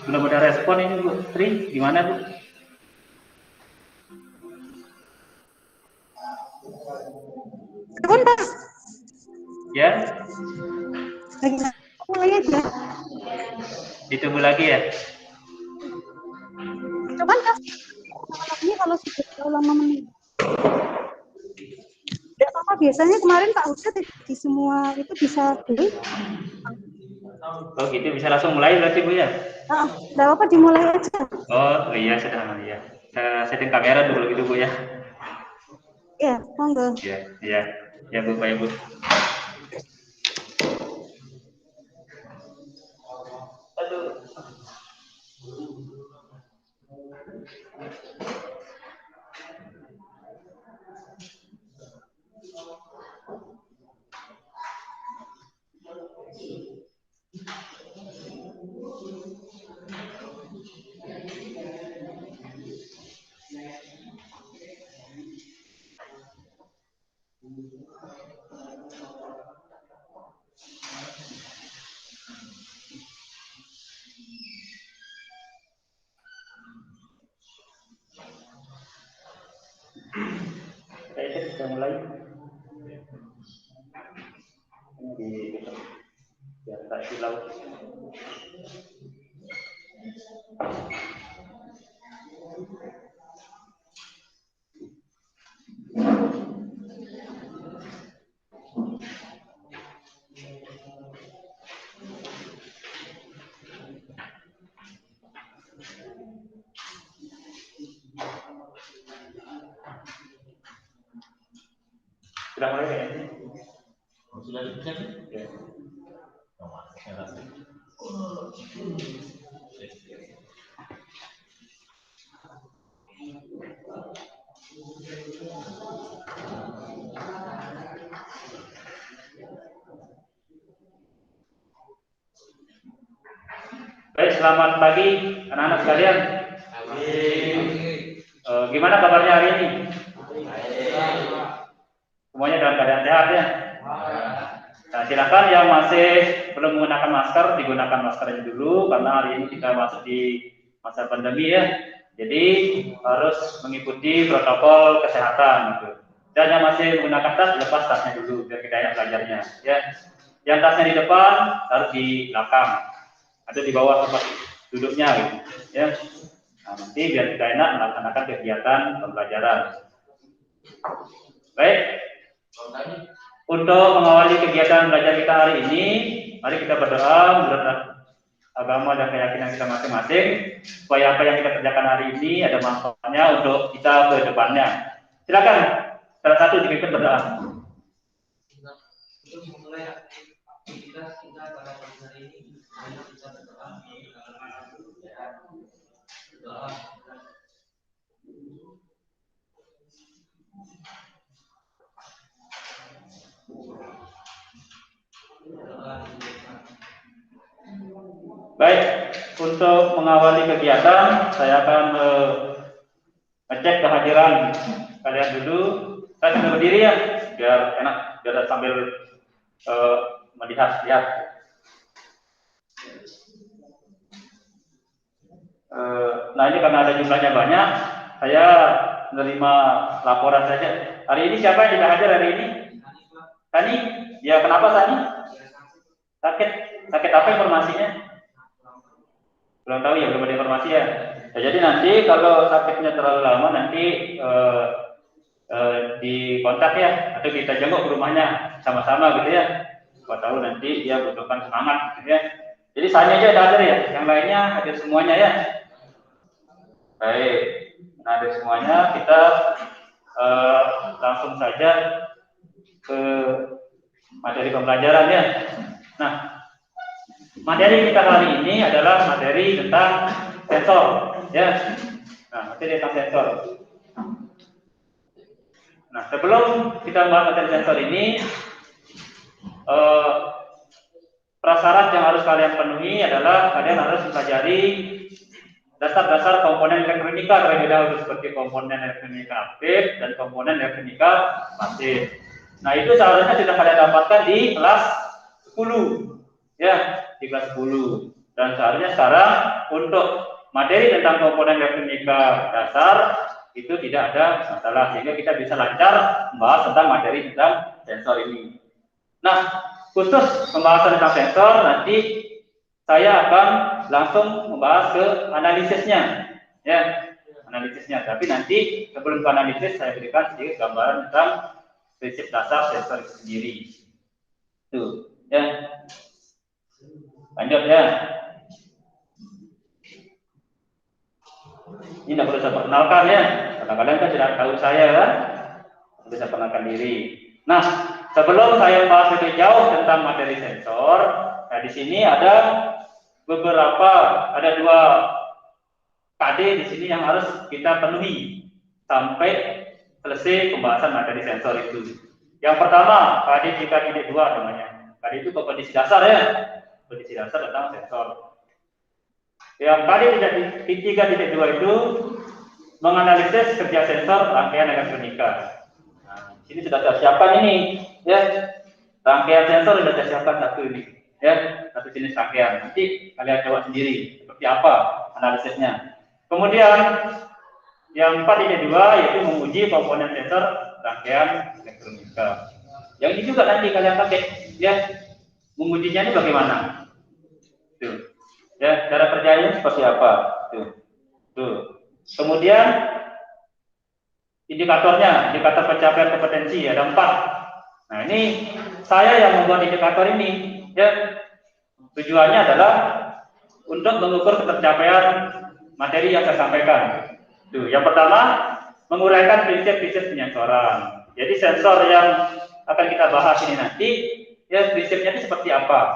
Belum ada respon ini Bu Tri, gimana Bu? Sebentar. Ya? Lagi mulai aja. Ditunggu lagi ya? Cuman ini kalau sudah lama menit. Tidak apa-apa, biasanya kemarin Pak Uda di semua itu bisa dulu. Oh gitu, bisa langsung mulai berarti Bu ya? Tidak apa-apa, dimulai aja. Oh iya, sudah ya. Saya setting kamera dulu gitu Bu ya. Ya, monggo. Iya. Ya Bu, Pak Ibu. Aduh. Kayaknya sudah mulai. Biar tak silau. Sudah mulai ya? Sudah dipencet? Ya. Baik, selamat pagi anak-anak sekalian. Gimana kabarnya hari ini? Semuanya dalam keadaan sehat ya? Nah, silakan yang masih belum menggunakan masker, digunakan maskernya dulu karena hari ini kita masuk di masa pandemi ya. Jadi harus mengikuti protokol kesehatan gitu. Dan yang masih menggunakan tas, lepas tasnya dulu biar kita enak belajarnya ya. Yang tasnya di depan harus di belakang atau di bawah tempat duduknya gitu ya. Nah, nanti biar kita enak melaksanakan kegiatan pembelajaran. Baik. Untuk mengawali kegiatan belajar kita hari ini, mari kita berdoa menurut agama dan keyakinan kita masing-masing, supaya apa yang kita kerjakan hari ini ada manfaatnya untuk kita ke depannya. Silakan, salah satu dipimpin berdoa. Untuk memulai aktivitas kita pada pagi hari ini, mari kita berdoa. Baik, untuk mengawali kegiatan, saya akan ngecek kehadiran kalian dulu. Saya sudah berdiri ya, biar enak, biar sambil melihat-lihat. Nah ini karena ada jumlahnya banyak, saya menerima laporan saja. Hari ini siapa yang tidak hadir hari ini? Tani? Ya kenapa Tani? Sakit apa informasinya? Belum tahu ya, belum ada informasi ya. Ya jadi nanti kalau sakitnya terlalu lama nanti dikontak ya, atau kita jenguk ke rumahnya sama-sama gitu ya. Siapa tahu nanti dia butuhkan semangat gitu ya. Jadi saya aja ada hadir ya, yang lainnya hadir semuanya ya. Baik, nah hadir semuanya, kita langsung saja ke materi pembelajaran ya. Nah, materi kita kali ini adalah materi tentang sensor ya. Nah, materi tentang sensor. Nah, sebelum kita membahas materi sensor ini, prasyarat yang harus kalian penuhi adalah kalian harus mempelajari dasar-dasar komponen elektronika terlebih dahulu, seperti komponen elektronika aktif dan komponen elektronika pasif. Nah, itu seharusnya sudah kalian dapatkan di kelas 10. Ya, di kelas 10. Dan seharusnya sekarang untuk materi tentang komponen elektronika dasar itu tidak ada masalah, sehingga kita bisa lancar membahas tentang materi tentang sensor ini. Nah, khusus pembahasan tentang sensor nanti saya akan langsung membahas ke analisisnya, ya, analisisnya. Tapi nanti sebelum ke analisis saya berikan sedikit gambaran tentang prinsip dasar sensor itu sendiri. Tuh, ya. Lanjut ya. Ini tidak perlu saya perkenalkan ya, karena kalian kan tidak tahu saya kan, bisa perkenalkan diri. Nah, sebelum saya bahas lebih jauh tentang materi sensor, nah di sini ada ada 2 KD di sini yang harus kita penuhi sampai selesai pembahasan materi sensor itu. Yang pertama, KD 3.2 namanya. KD itu kondisi dasar ya, kondisi dasar tentang sensor. Yang KD 3.2 itu menganalisis kerja sensor rangkaian elektronika. Nah, ini sudah saya siapkan ini, ya. Rangkaian sensor sudah saya siapkan satu ini, ya, satu jenis rangkaian. Nanti kalian coba sendiri seperti apa analisisnya. Kemudian yang 4.2 yaitu menguji komponen sensor rangkaian elektronika. Yang ini juga nanti kalian pakai, ya. Mengujinya ini bagaimana? Tuh. Ya, cara kerjanya seperti apa? Tuh. Kemudian indikatornya, indikator pencapaian kompetensi ada 4. Nah, ini saya yang membuat indikator ini, ya. Tujuannya adalah untuk mengukur ketercapaian materi yang saya sampaikan. Tuh, yang pertama, menguraikan prinsip-prinsip penyensoran. Jadi sensor yang akan kita bahas ini nanti, ya, prinsipnya itu seperti apa?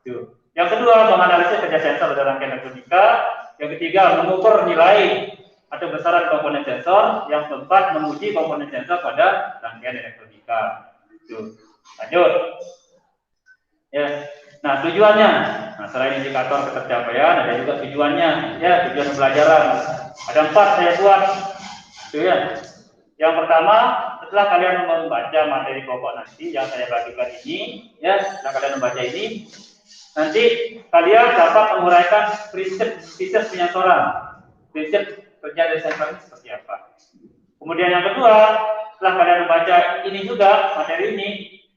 Tuh. Yang kedua, menganalisis kerja sensor pada rangkaian elektronika. Yang ketiga, mengukur nilai atau besaran komponen sensor. Yang keempat, menguji komponen sensor pada rangkaian elektronika. Tuh. Lanjut. Ya. Nah, tujuannya. Nah, selain indikator ketercapaian, ada juga tujuannya. Ya, tujuan pembelajaran. Ada 4 saya buat. Tuh ya. Yang pertama, setelah kalian membaca materi pokok nanti yang saya bagikan ini, ya, setelah kalian membaca ini, nanti kalian dapat menguraikan prinsip penyensoran, prinsip kerja dari sensor ini seperti apa. Kemudian yang kedua, setelah kalian membaca ini juga materi ini,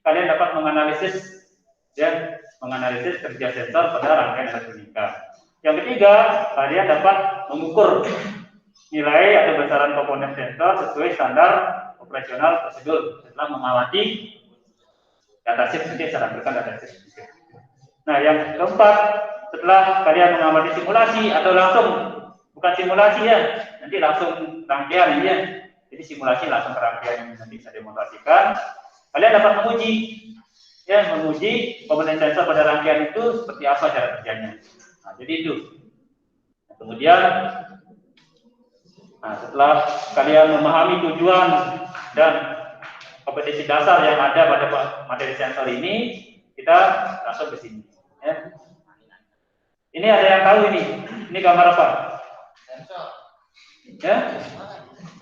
kalian dapat menganalisis, ya, menganalisis kerja sensor pada rangkaian elektronika. Yang ketiga, kalian dapat mengukur nilai atau besaran komponen sensor sesuai standar operasional prosedur setelah mengamati datasheet. Nanti saya tampilkan datasheet. Nah, yang keempat, setelah kalian mengamati simulasi atau langsung, bukan simulasi ya, nanti langsung rangkaian ini ya. Jadi simulasi langsung ke rangkaian yang nanti saya demonstrasikan. Kalian dapat menguji, ya, menguji komponen sensor pada rangkaian itu seperti apa cara kerjanya. Nah, jadi itu. Nah, kemudian, nah, setelah kalian memahami tujuan dan kompetensi dasar yang ada pada materi sensor ini, kita langsung ke sini. Ya. Ini ada yang tahu ini? Ini gambar apa? Sensor. Ya?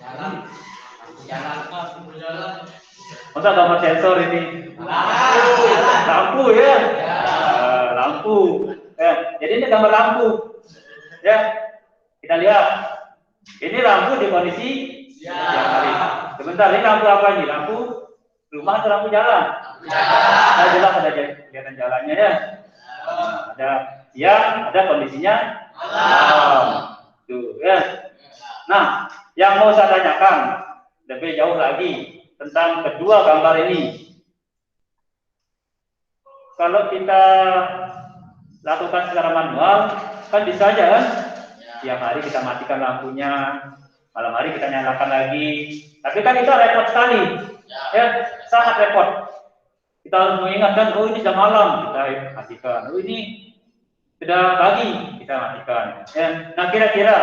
Jalan. Masa gambar sensor ini? Lampu ya? Lampu. Ya. Jadi ini gambar lampu. Ya. Kita lihat. Ini lampu di kondisi siang hari. Sebentar, ini lampu apa ini? Lampu rumah atau lampu jalan? Nah, jelas ada kelihatan jalannya ya. Ada siang, ada kondisinya malam. Tuh ya. Nah, yang mau saya tanyakan lebih jauh lagi tentang kedua gambar ini. Kalau kita lakukan secara manual, kan bisa aja kan? Siang hari kita matikan lampunya, malam hari kita nyalakan lagi. Tapi kan itu repot sekali, ya, sangat repot. Kita harus mengingatkan, oh ini sudah malam, kita matikan. Oh ini sudah pagi, kita matikan. Ya. Nah, kira-kira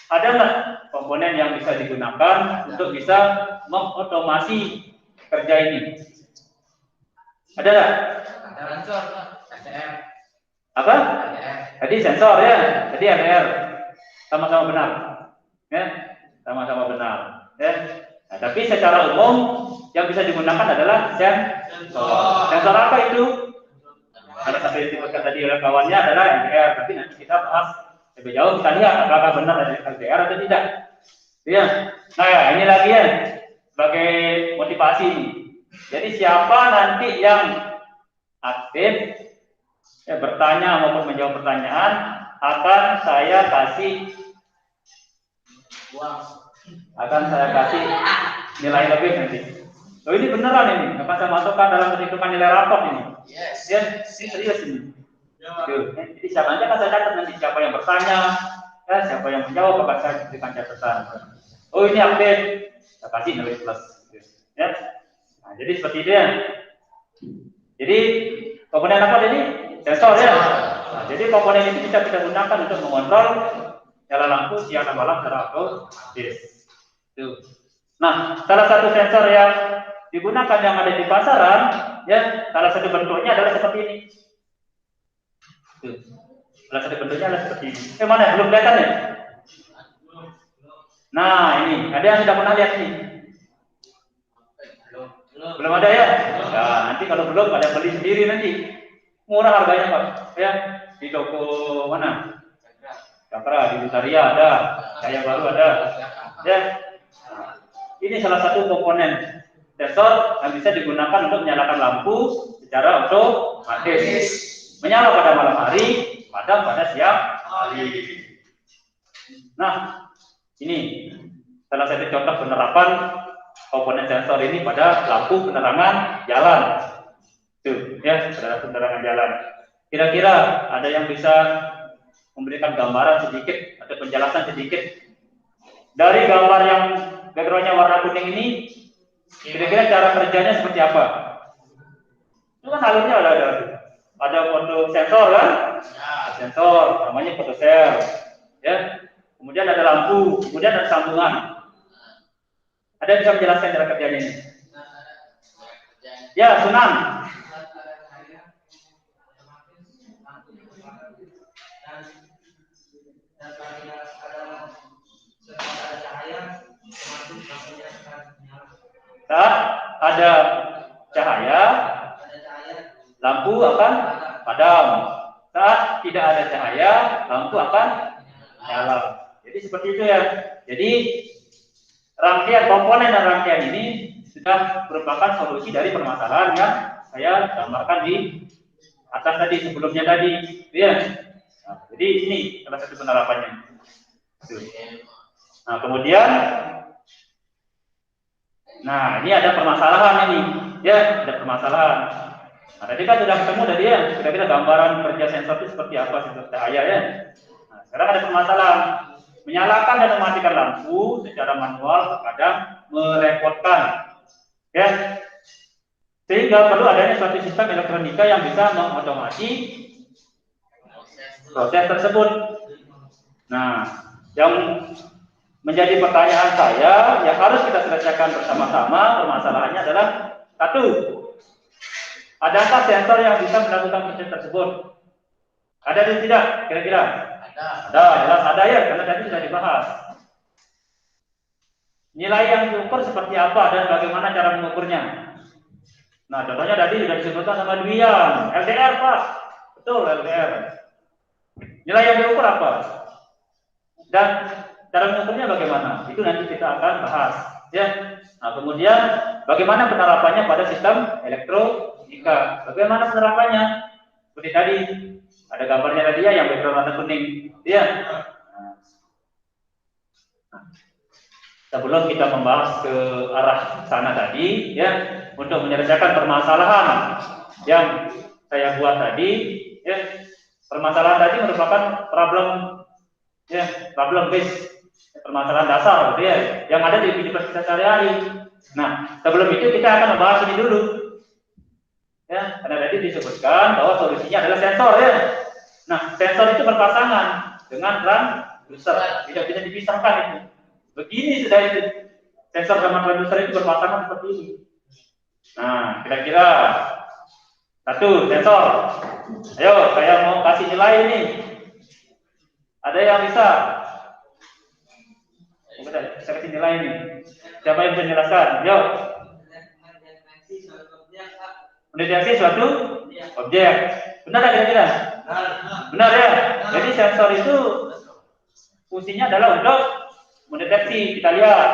ada nggak komponen yang bisa digunakan untuk bisa mengotomasi kerja ini? Ada nggak? Ada sensor, SDR. Apa? Jadi sensor ya, jadi ADR. Sama-sama benar. Ya, sama-sama benar. Ya. Nah, tapi secara umum yang bisa digunakan adalah sensor. Sensor apa itu? Karena sampai disebutkan tadi oleh kawannya adalah LDR, tapi nanti kita bahas lebih jauh, kita lihat apakah benar ada LDR atau tidak. Ya. Nah, ini lagi ya sebagai motivasi. Jadi siapa nanti yang aktif bertanya maupun menjawab pertanyaan akan saya kasih uang, akan saya kasih nilai lebih nanti. Oh ini beneran ini, akan saya masukkan dalam perhitungan nilai rapor ini. Yes. Ya, ini serius ini. Jadi siapa aja kan saya catat nanti siapa yang bertanya, ya, siapa yang menjawab akan saya berikan catatan. Oh ini update, saya kasih nilai plus. Ya. Nah, jadi seperti itu ya. Jadi komponen apa ini? Sensor ya. Nah, jadi komponen ini bisa kita gunakan untuk mengontrol nyala lampu siang dan malam secara otomatis. Nah, salah satu sensor yang digunakan yang ada di pasaran, ya, salah satu bentuknya adalah seperti ini. Salah satu bentuknya adalah seperti ini. Mana? Belum kelihatan ya? Nah, ini ada yang sudah pernah lihat nih? Belum ada ya? Ya, nanti kalau belum ada beli sendiri nanti. Murah harganya Pak. Ya, di toko mana? Cakra, di Lutaria ada, Jaya Baru ada. Ya. Ini salah satu komponen sensor yang bisa digunakan untuk menyalakan lampu secara otomatis. Menyala pada malam hari, padam pada siang hari. Nah, ini salah satu contoh penerapan komponen sensor ini pada lampu penerangan jalan. Tuh, ya, pada penerangan jalan. Kira-kira ada yang bisa memberikan gambaran sedikit atau penjelasan sedikit dari gambar yang backgroundnya warna kuning ini? Kira-kira cara kerjanya seperti apa? Itu kan alurnya ada foto sensor kan? Sensor, namanya fotosel. Ya. Kemudian ada lampu, kemudian ada sambungan. Ada yang bisa menjelaskan cara kerjanya ini? Ya, Sunan. Saat ada cahaya, lampu akan padam. Saat tidak ada cahaya, lampu akan nyala. Jadi seperti itu ya. Jadi rangkaian komponen dan rangkaian ini sudah merupakan solusi dari permasalahan yang saya gambarkan di atas tadi, sebelumnya tadi. Ya. Nah, jadi ini salah satu penerapannya. Nah, kemudian ini ada permasalahan ini. Ya, ada permasalahan. Nah, tadi kan sudah ketemu tadi ya, kira-kira gambaran kerja sensor itu seperti apa, sensor cahaya ya. Nah, sekarang ada permasalahan. Menyalakan dan mematikan lampu secara manual terkadang merepotkan. Ya. Sehingga perlu adanya suatu sistem elektronika yang bisa mengotomasi proses tersebut. Nah, yang menjadi pertanyaan saya yang harus kita selesaikan bersama-sama permasalahannya adalah satu, adakah sensor yang bisa melakukan proses tersebut? Ada atau tidak? Kira-kira? Ada, jelas ada ya, karena tadi sudah dibahas. Nilai yang diukur seperti apa dan bagaimana cara mengukurnya? Nah, contohnya tadi sudah disebutkan sama Dwian, LDR Pak, betul LDR. Nilai yang diukur apa? Dan cara mengukurnya bagaimana? Itu nanti kita akan bahas, ya. Nah, kemudian bagaimana penerapannya pada sistem elektronika? Bagaimana penerapannya? Seperti tadi ada gambarnya tadi ya, yang background warna kuning, ya. Nah, sebelum kita membahas ke arah sana tadi, ya, untuk menyelesaikan permasalahan yang saya buat tadi, ya, permasalahan tadi merupakan problem, ya, problem base, permasalahan dasar, gitu ya, yang ada di kehidupan kita sehari-hari. Nah, sebelum itu kita akan membahas ini dulu, ya, karena tadi disebutkan bahwa solusinya adalah sensor, ya. Nah, sensor itu berpasangan dengan transducer, tidak bisa dipisahkan itu. Begini sudah itu, sensor sama transducer itu berpasangan seperti ini. Nah, kira-kira satu sensor. Ayo, saya mau kasih nilai ini. Ada yang bisa? Bisa kasih nilai ini. Siapa yang bisa menjelaskan? Yo. mendeteksi suatu objek. Benar nggak kira-kira? Benar ya. Jadi sensor itu fungsinya adalah untuk mendeteksi. Kita lihat.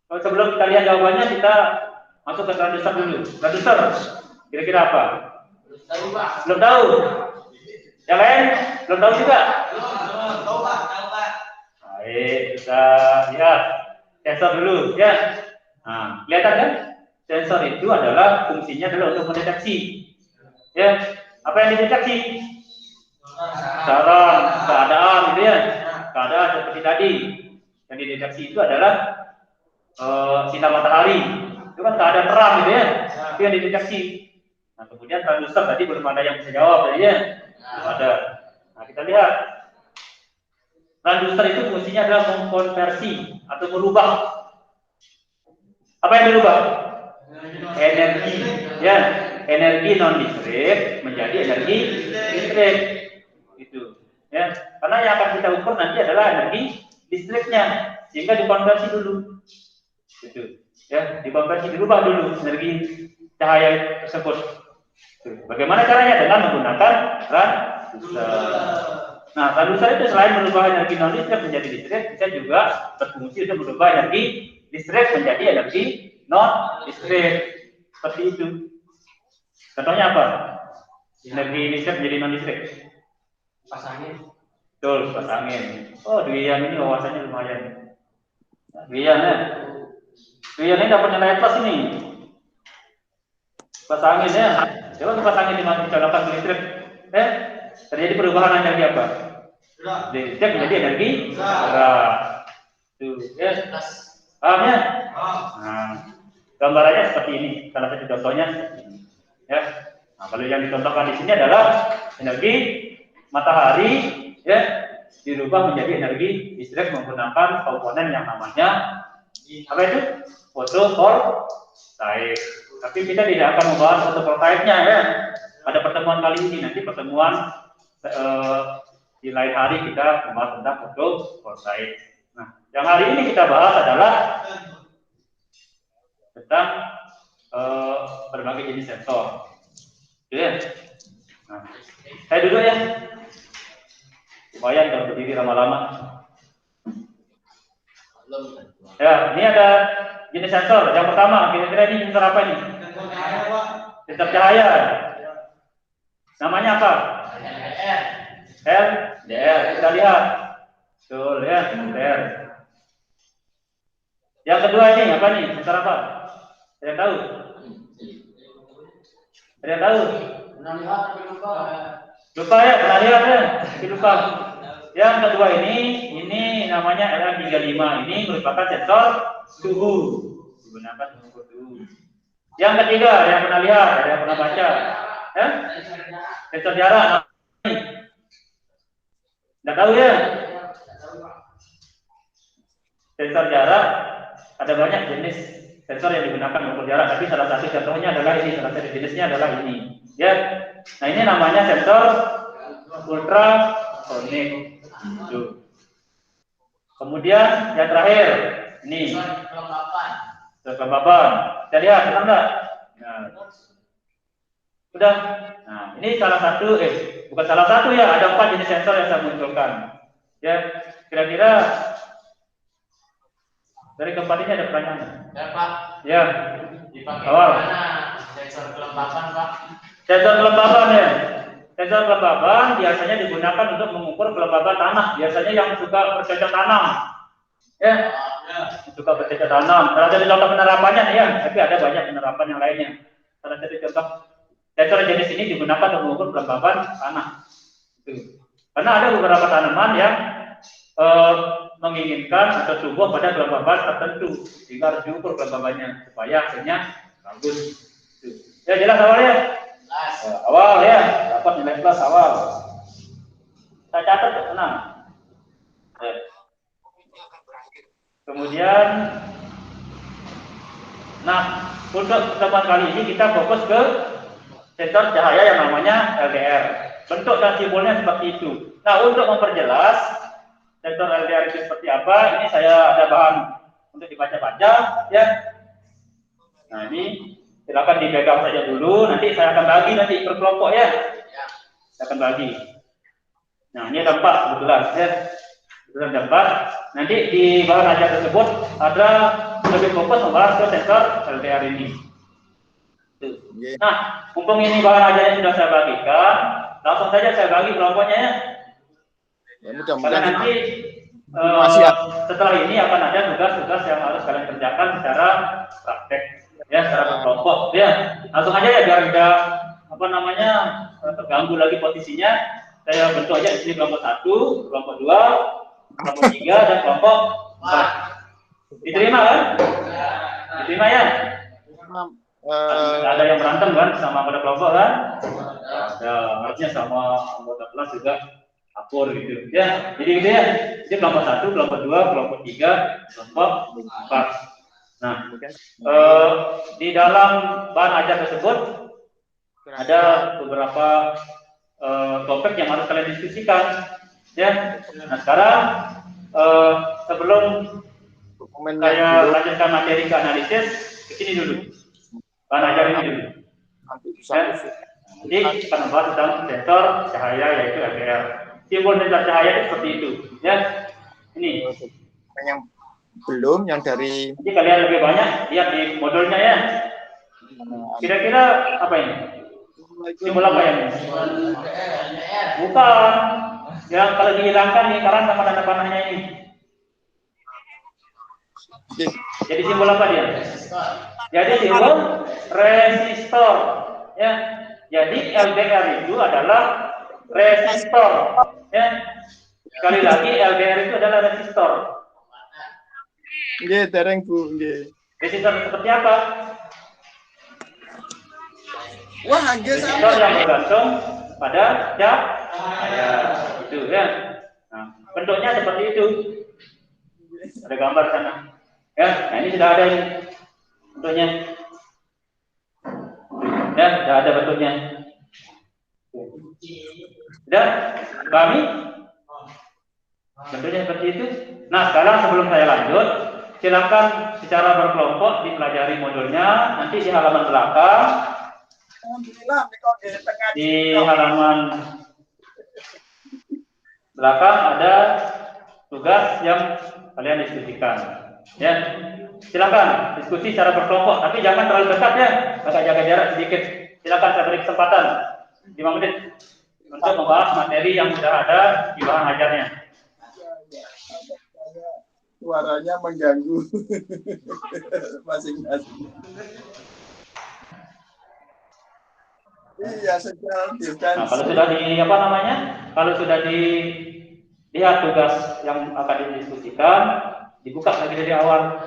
Kalau sebelum kita lihat jawabannya, kita masuk ke transducer dulu. Transducer, kira-kira apa? Belum tahu. Yang lain belum tahu juga. Baik, kita lihat sensor dulu ya. Nah, kelihatan kan? Sensor itu adalah fungsinya adalah untuk mendeteksi. Ya, apa yang dideteksi? Saran, keadaan gitu ya. Keadaan seperti tadi. Yang dideteksi itu adalah sinar matahari. Itu kan keadaan terang gitu ya. Itu yang dideteksi. Nah, kemudian transducer tadi belum ada yang bisa jawab tadi ya. Belum ada. Nah, kita lihat. Transducer itu fungsinya adalah mengkonversi atau merubah. Apa yang dirubah? Energi, ya, energi non listrik menjadi energi listrik, itu, ya. Karena yang akan kita ukur nanti adalah energi listriknya, sehingga dikonversi dulu, itu, ya, dikonversi dirubah dulu energi cahaya tersebut. Bagaimana caranya? Dengan menggunakan transducer. Nah, transducer itu selain merubah energi non listrik menjadi listrik, bisa juga berfungsi untuk merubah energi listrik menjadi energi non listrik. Seperti itu. Contohnya apa? Energi listrik menjadi non listrik. Kipas angin. Betul, kipas angin. Oh, Dwian ini wawasannya lumayan. Dwian ya. Dwian ini dapat nilai plus ini. Kipas angin ya. Coba kipas angin dicolokkan ke listrik. Terjadi perubahan energi apa? Listrik menjadi energi gerak. Tuh, ya. Paham ya? Nah, gambarannya seperti ini. Salah satu contohnya seperti ini. Ya. Nah, kalau yang dicontohkan di sini adalah energi matahari, ya, dirubah menjadi energi listrik menggunakan komponen yang namanya apa itu? Fotovoltaik. Tapi kita tidak akan membahas fotovoltaiknya ya. Pada pertemuan kali ini, nanti pertemuan di lain hari kita membahas tentang fotovoltaik. Nah, yang hari ini kita bahas adalah tentang berbagai jenis sensor. Ya. Nah, saya duduk ya. Lumayan kalau berdiri lama-lama. Ya, ini ada jenis sensor. Yang pertama, kira-kira ini sensor apa ini? Sensor cahaya. Namanya apa? LDR. Kita lihat. Betul ya, LDR. Yang kedua ini apa nih? Sensor apa? Ada yang tahu? Ada yang tahu? Lupa ya, pernah lihat ya? Lupa. Yang kedua ini namanya LM35. Ini merupakan sensor suhu. Digunakan mengukur suhu. Yang ketiga, ada yang pernah lihat? Ada yang pernah baca? Ya? Sensor jarak. Tidak tahu ya? Sensor jarak ada banyak jenis sensor yang digunakan mengukur jarak, tapi salah satu contohnya adalah ini, salah satu jenisnya adalah ini. Ya, nah ini namanya sensor ultrasonik. Kemudian yang terakhir ini kelembapan. Kita lihat, benar nggak? Nah, sudah. Nah, ini salah satu, bukan salah satu ya, ada 4 jenis sensor yang saya munculkan. Ya, kira-kira dari keempat ini ada pertanyaan? Ya, Pak. Ya. Dipakai Awal. mana sensor kelembapan, Pak? Sensor kelembapan ya. Sensor kelembapan biasanya digunakan untuk mengukur kelembapan tanah. Biasanya yang suka bercocok tanam. Ya. Suka bercocok tanam. Salah satu contoh penerapannya nih ya, tapi ada banyak penerapan yang lainnya. Salah satu contoh sensor jenis ini digunakan untuk mengukur kelembapan tanah. Itu. Karena ada beberapa tanaman yang menginginkan atau tumbuh pada kelembaban tertentu, sehingga harus diukur kelembabannya supaya hasilnya bagus. Ya jelas awalnya? Awal ya, dapat nilai plus awal. Saya catat tenang. Ya. Kemudian, nah untuk pertemuan kali ini kita fokus ke sensor cahaya yang namanya LDR. Bentuk dan simbolnya seperti itu. Nah untuk memperjelas sensor LDR itu seperti apa, ini saya ada bahan untuk dibaca-baca ya. Nah ini silakan dipegang saja dulu. Nanti saya akan bagi nanti per kelompok ya. Saya akan bagi. Nah, ini ada 4 kebetulan ya. Kebetulan ada 4. Nanti di bahan ajar tersebut ada lebih fokus membahas ke sensor LDR ini. Tuh. Nah, mumpung ini bahan ajarnya sudah saya bagikan, langsung saja saya bagi kelompoknya ya. Karena nanti setelah ini akan ada tugas-tugas yang harus kalian kerjakan secara praktek ya, secara berkelompok ya. Langsung aja ya biar tidak terganggu lagi posisinya. Saya bentuk aja di sini kelompok 1, kelompok 2, kelompok 3 dan kelompok 4. Diterima kan? Diterima ya? Ada yang berantem kan sama pada kelompok kan? Ya, harusnya sama anggota kelas juga akur gitu ya. Jadi gitu ya. Jadi kelompok 1, kelompok 2, kelompok 3, kelompok 4. Nah, di dalam bahan ajar tersebut ada beberapa topik yang harus kalian diskusikan ya. Nah, sekarang sebelum saya lanjutkan materi ke analisis, ke sini dulu. Bahan ajar ini dulu. Ya. Jadi kita membahas tentang sensor cahaya yaitu LDR. Simbol sensor cahaya itu seperti itu, ya. Ini. Yang belum, yang dari. Jadi kalian lebih banyak lihat di modulnya ya. Kira-kira apa ini? Simbol apa ya? Bukan. Yang kalau dihilangkan nih karena sama tanda panahnya ini. Jadi simbol apa dia? Jadi simbol resistor. Ya. Jadi LDR itu adalah resistor. Ya. Sekali lagi LDR itu adalah resistor. Nggih, dereng Bu, nggih. Resistor seperti apa? Wah, nggih Resistor yang bergantung pada cahaya. Itu ya. Nah, bentuknya seperti itu. Ada gambar sana. Ya, nah ini sudah ada ini bentuknya. Ya, sudah ada bentuknya. Sudah pahami? Bentuknya seperti itu. Nah, sekarang sebelum saya lanjut, silakan secara berkelompok dipelajari modulnya. Nanti di halaman belakang, di halaman belakang ada tugas yang kalian diskusikan. Ya, silakan diskusi secara berkelompok, tapi jangan terlalu dekat ya, agak jaga jarak sedikit. Silakan saya beri kesempatan 5 menit untuk membahas materi yang sudah ada di bahan ajarnya. Suaranya mengganggu masing-masing. Iya, secara Nah, kalau sudah kalau sudah dilihat tugas yang akan didiskusikan, dibuka lagi dari awal.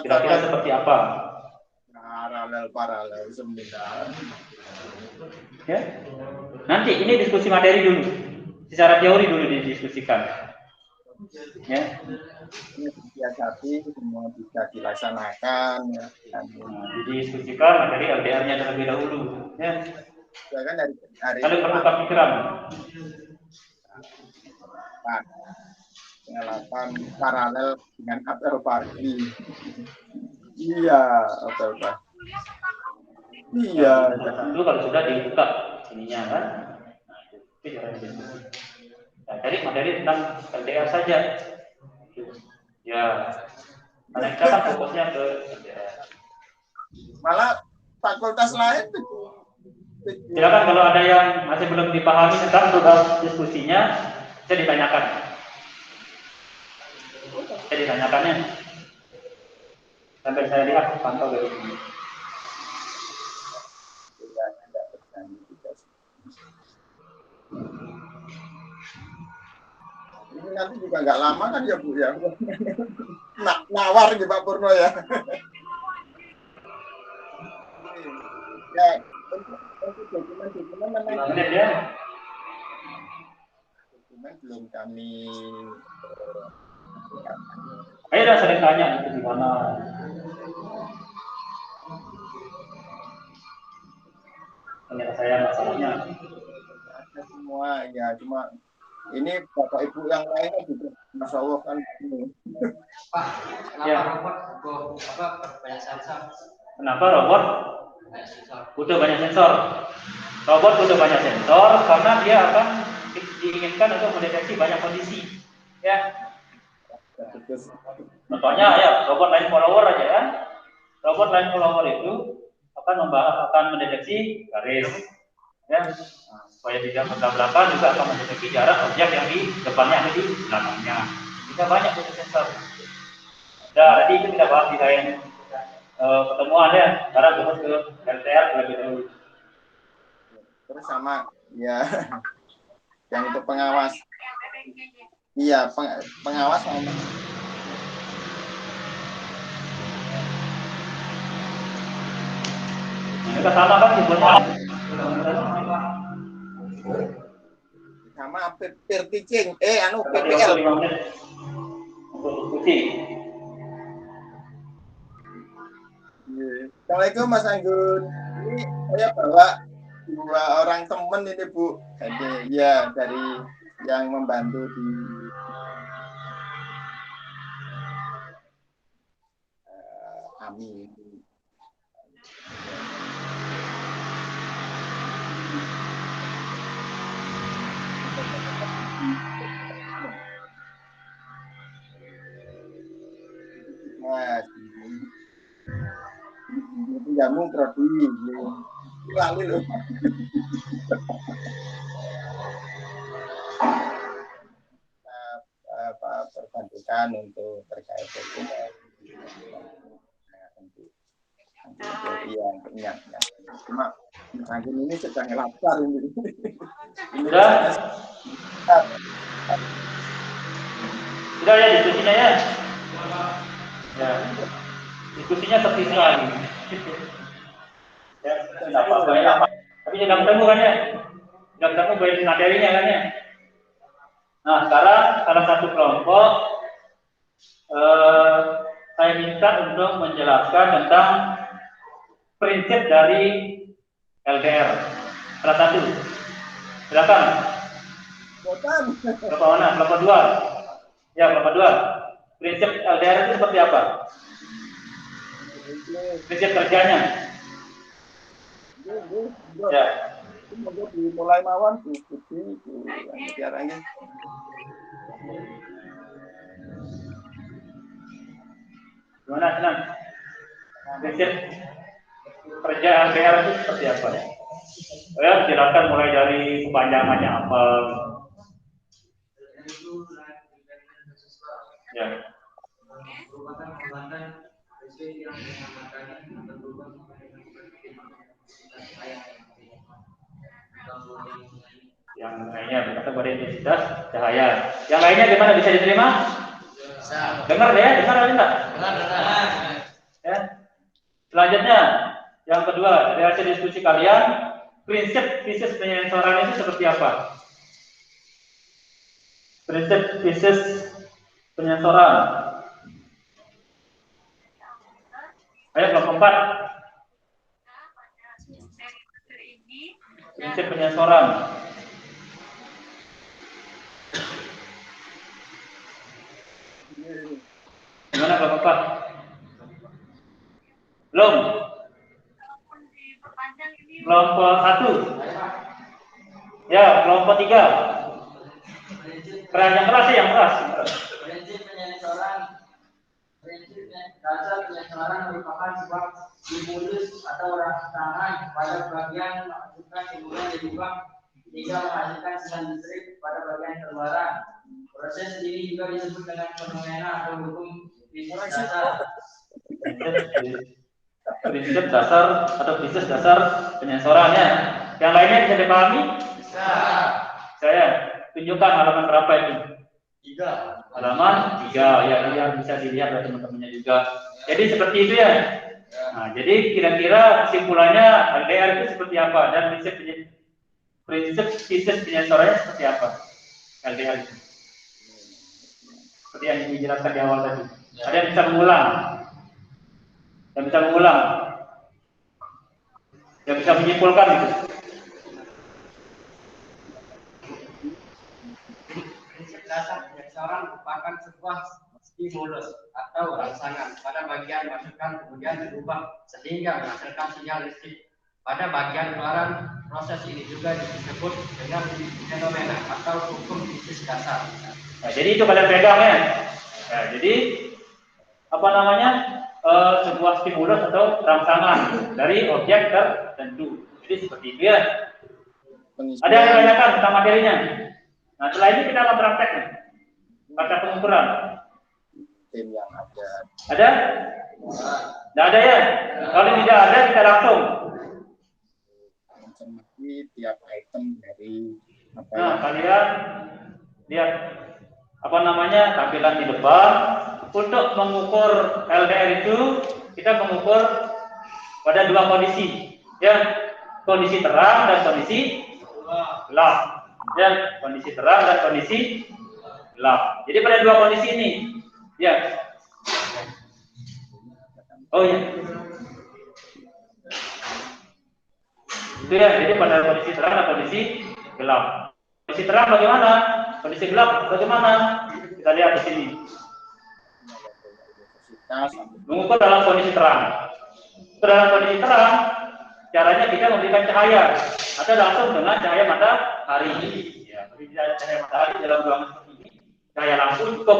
Kira-kira seperti apa? Paralel sebentar. Ya. Nanti ini diskusi materi dulu, secara teori dulu didiskusikan. Ya. Tapi semua bisa dilaksanakan. Ya. Didiskusikan materi LDR-nya terlebih dahulu. Ya. Ya kan dari Kalian bertukar pikiran. Pengalaman paralel dengan apel pagi. Iya, apel pagi. Iya. Itu kalau sudah dibuka ininya kan. Nah, itu jangan diskusi. Nah, tadi materi tentang LDR saja. Ya. Karena kita kan fokusnya ke LDR. Malah fakultas lain Silakan kalau ada yang masih belum dipahami tentang tugas diskusinya, bisa ditanyakan. Bisa ditanyakannya. Sampai saya lihat pantau dari sini. Ini nanti juga nggak lama kan ya Bu ya. Nawar gitu Pak Purno ya. Ya, dokumen Menit ya. Dokumen belum kami. Ayo dah sering tanya itu di mana. Tanya saya masalahnya. Ada semua ya, cuma ini bapak ibu yang lain kan juga masya Allah kan ini. Pak, kenapa Ya. robot banyak sensor? Kenapa robot Banyak sensor. butuh banyak sensor? Robot butuh banyak sensor karena dia akan diinginkan untuk mendeteksi banyak kondisi. Ya, Terus contohnya ya robot line follower aja kan. Robot line follower itu akan mendeteksi garis, ya, nah, supaya tidak bertabrakan, juga akan mendeteksi jarak objek yang di depannya atau di belakangnya. Kita banyak butuh sensor. Nah, tadi itu kita bahas di lain pertemuan ya. Sekarang kita ke LTR lebih dahulu. terus sama ya yang untuk pengawas. Iya, pengawas sama. Kita sama kan simbolnya. Sama peer teaching, Waktu PPL. 5 menit untuk diskusi. Assalamualaikum Mas Anggun. Ini saya bawa 2 orang teman ini Bu. Jadi ya dari yang membantu di AMI. Mas, itu jamu prodi. Lali loh. Perbantukan untuk terkait dokumen. Iya, ingat. Cuma Anggun ini sedang lapar ini. Sudah? Sudah ya diskusinya ya? Ya. Diskusinya sepi sekali. Ya, tidak apa-apa ya. Tapi sudah ketemu kan ya? Sudah ketemu baik materinya kan ya? Nah, sekarang salah satu kelompok saya minta untuk menjelaskan tentang prinsip dari LDR. Salah satu. Silakan. Kelompok mana? Kelompok 2. Ya, kelompok 2. Prinsip LDR itu seperti apa? Prinsip kerjanya. Ya. Mulai mawon diskusi bicaranya. Gimana, Senang? Prinsip kerja LDR itu seperti apa? Ya, silakan mulai dari kepanjangannya apa. Ya. Merupakan pembantan SPP yang mengamalkan dan berubah Yang lainnya berkata pada intensitas cahaya. Yang lainnya gimana, bisa diterima? Bisa. Dengar ya, dengar atau enggak? Dengar. Ya. Selanjutnya, yang kedua, dari hasil diskusi kalian, prinsip bisnis penyensoran itu seperti apa? Prinsip bisnis penyensoran. Ayo kelompok 4. Prinsip penyensoran. Gimana kelompok 4? Belum? Kelompok 1. Ya, kelompok 3. Keras, yang keras ya, yang keras. Prinsip penyensoran. Prinsip dasar penyensoran merupakan sebuah stimulus atau rangsangan pada bagian menghasilkan kemudian diubah hingga menghasilkan sinyal listrik pada bagian keluaran. Proses ini juga disebut dengan fenomena atau hukum bisnis dasar. Prinsip dasar atau bisnis dasar penyensorannya. Yang lainnya bisa dipahami? Bisa. Saya tunjukkan halaman berapa itu? 3. Halaman 3. Ya, biar bisa dilihat oleh teman-temannya juga. Jadi seperti itu ya. Nah, jadi kira-kira kesimpulannya LDR itu seperti apa dan prinsip bisnis penyensorannya seperti apa? LDR itu. Seperti yang dijelaskan di awal tadi. Ada yang bisa mengulang? Yang bisa mengulang? Yang bisa menyimpulkan itu? menggunakan sebuah stimulus atau rangsangan pada bagian masukan kemudian dirubah sehingga menghasilkan sinyal listrik. Pada bagian luaran, proses ini juga disebut dengan fenomena atau hukum fisik dasar. Nah, jadi itu kalian pegang ya. Nah, jadi apa namanya sebuah stimulus atau rangsangan dari objek tertentu. Jadi seperti itu ya. Ada yang ditanyakan tentang materinya. Nah, setelah ini kita akan praktek nih. Praktek pengukuran. Tim yang ada. Ada? Tidak ada ya? Kalau tidak ada, kita langsung. Mencermati tiap item dari apa Nah, kalian lihat apa namanya tampilan di depan. Untuk mengukur LDR itu kita mengukur pada dua kondisi, ya, kondisi terang dan kondisi gelap, ya, kondisi terang dan kondisi gelap. Jadi pada dua kondisi ini, ya. Oh ya, itu ya. Jadi pada kondisi terang dan kondisi gelap. Kondisi terang bagaimana? Kondisi gelap bagaimana? Kita lihat di sini. Mengukur dalam kondisi terang. Dalam kondisi terang, caranya kita memberikan cahaya atau langsung dengan cahaya matahari. Ya, cahaya matahari dalam ruangan seperti ini, cahaya lampu cukup.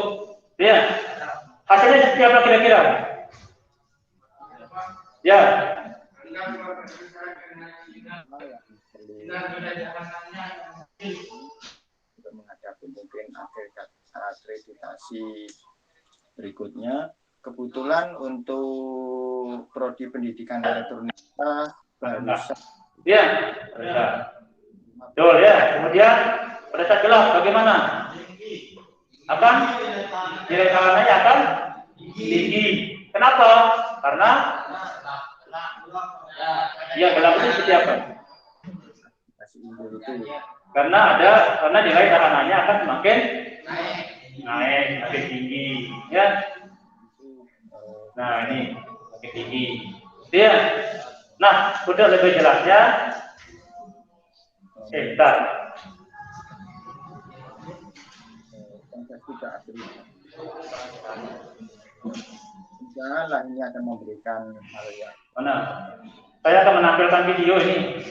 Ya, hasilnya seperti apa kira-kira? Ya. Untuk menghadapi mungkin akreditasi berikutnya. Kebetulan untuk prodi pendidikan elektronika barusan. Ya, betul ya. Kemudian pada saat gelap bagaimana? Akan nilai cahayanya akan tinggi. Kenapa? Karena ya gelap itu seperti apa? Karena nilai tahanannya akan semakin naik, semakin tinggi, ya. Nah ini semakin tinggi, ya. Nah untuk lebih jelasnya, bentar. Janganlah ini akan memberikan hal yang mana? Saya akan menampilkan video ini.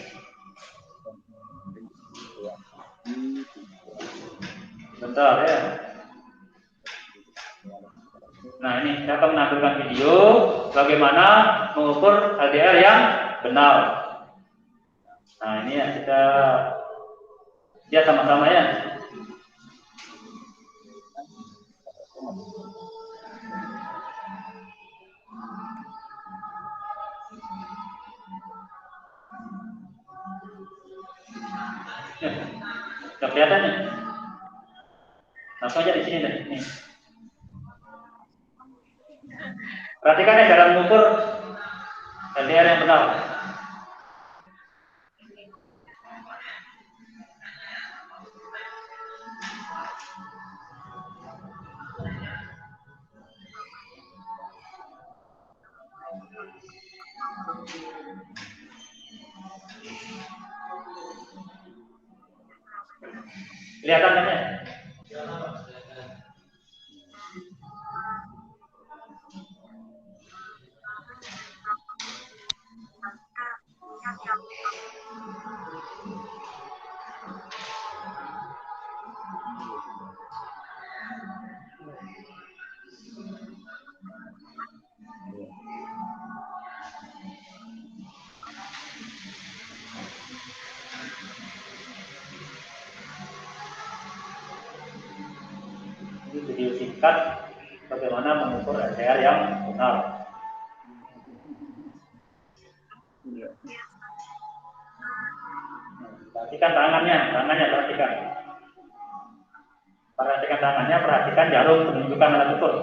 Bentar ya. Nah ini saya akan menampilkan video bagaimana mengukur LDR yang benar. Nah ini ya kita lihat sama-sama ya. Sudah kelihatan nih. Langsung aja di sini deh. Nih. Perhatikan ya cara mengukur LDR yang benar. Kelihatan kan ya? Ini video singkat bagaimana mengukur LDR yang benar. Perhatikan tangannya perhatikan. Perhatikan tangannya, perhatikan jarum penunjukan alat ukur.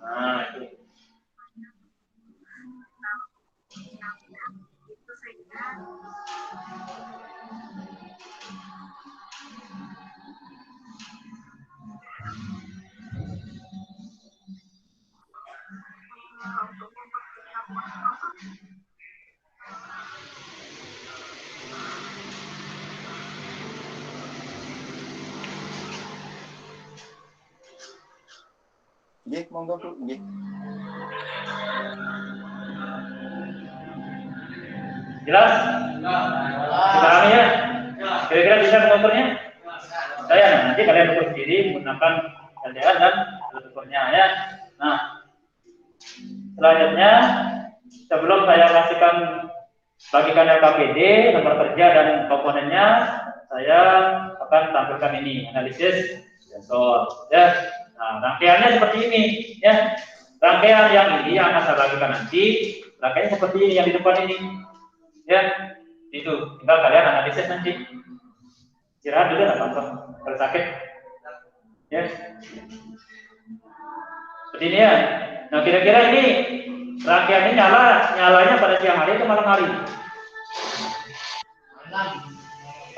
Nah, itu. Nggih, monggo Bu, nggih. Jelas? Dipahami ya? Kira-kira bisa mengukurnya? Saya nanti kalian ukur sendiri menggunakan LDR dan alat ukurnya ya. Nah, selanjutnya sebelum saya kasihkan bagikan LKPD, nomor kerja dan komponennya, saya akan tampilkan ini analisis sensor ya. Nah, rangkaiannya seperti ini ya. Rangkaian yang ini yang akan saya bagikan nanti, rangkaian seperti ini yang di depan ini ya. Itu tinggal kalian analisis nanti. Istirahat dulu nggak apa-apa kalau sakit ya. Seperti ini ya. Nah, kira-kira ini rangkaian ini nyalanya pada siang hari atau malam hari?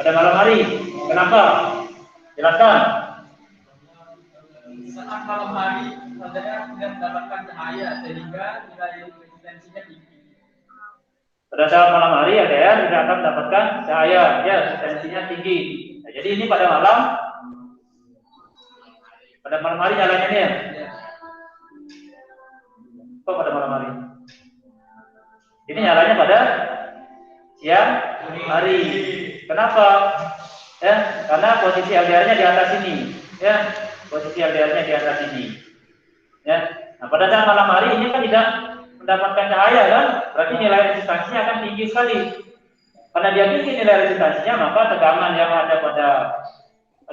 Pada malam hari. Kenapa? Jelaskan. Saat malam hari saudara tidak mendapatkan cahaya sehingga nilai resistensinya tinggi. Pada saat malam hari LDR tidak akan mendapatkan cahaya, ya resistensinya tinggi. Nah, jadi ini pada malam hari nyalanya ini ya. Kok pada malam hari? Ini nyalanya pada siang hari. Kenapa? Ya, karena posisi LDR-nya di atas ini. Ya, posisi LDR-nya di atas ini. Ya. Nah, pada saat malam hari ini kan tidak mendapatkan cahaya kan? Berarti nilai resistansinya akan tinggi sekali. Karena dia tinggi nilai resistansinya, maka tegangan yang ada pada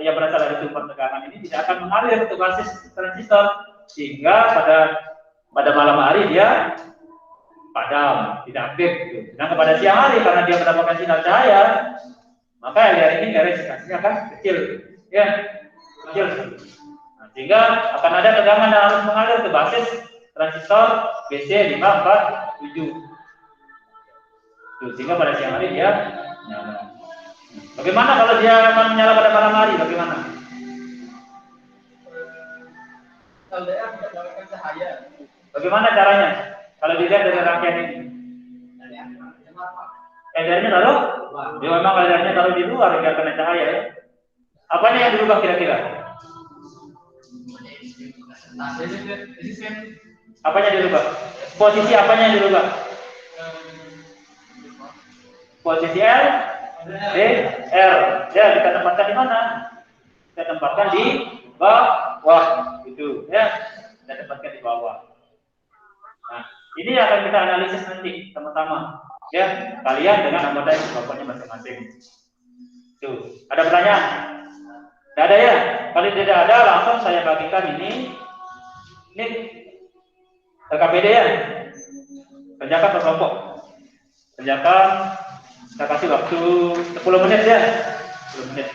yang berasal dari sumber tegangan ini tidak akan mengalir ke basis transistor, sehingga pada malam hari dia padam, tidak aktif. Gitu. Nah, kepada siang hari karena dia mendapatkan sinar cahaya, maka LDR ini nilai resistansinya akan kecil, ya, kecil. Nah, sehingga akan ada tegangan yang harus mengalir ke basis transistor BC547. Sehingga pada siang hari dia nyala. Bagaimana kalau dia akan menyala pada malam hari? Bagaimana? LDR tidak mendapatkan cahaya. Bagaimana caranya? Kalau dilihat dari rangkaian ini, LDR-nya taruh? Ya memang LDR-nya taruh di luar, biar kena cahaya ya. Apanya yang dirubah kira-kira? Apanya dirubah? Posisi apanya yang dirubah? Posisi L, D, R. Ya, kita tempatkan di mana? Kita tempatkan di bawah, gitu. Ya, kita tempatkan di bawah. Nah, ini akan kita analisis nanti sama-sama. Ya, kalian dengan anggota kelompoknya masing-masing. Tuh, ada pertanyaan? Tidak ada ya? Kalau tidak ada, langsung saya bagikan ini. Ini LKPD ya. Kerjakan per kelompok. Kerjakan. Saya kasih waktu 10 menit ya. 10 menit.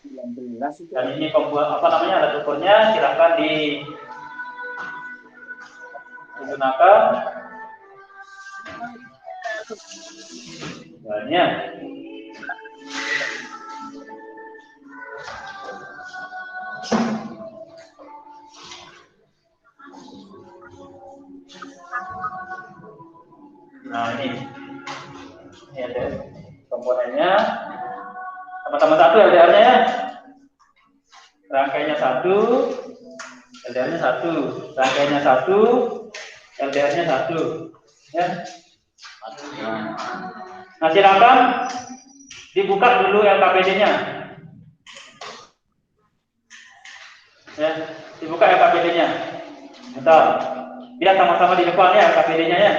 19 itu. Dan ini alat ukurnya silakan digunakan. Banyak. Nah, ini ada komponennya. Sama-sama satu LDR-nya ya. Rangkaiannya 1, LDR-nya 1, rangkaiannya 1, LDR-nya 1. Ya. Nah, silakan dibuka dulu LKPD-nya. Ya, dibuka LKPD-nya. Bentar. Biar sama-sama di depan ya LKPD-nya ya.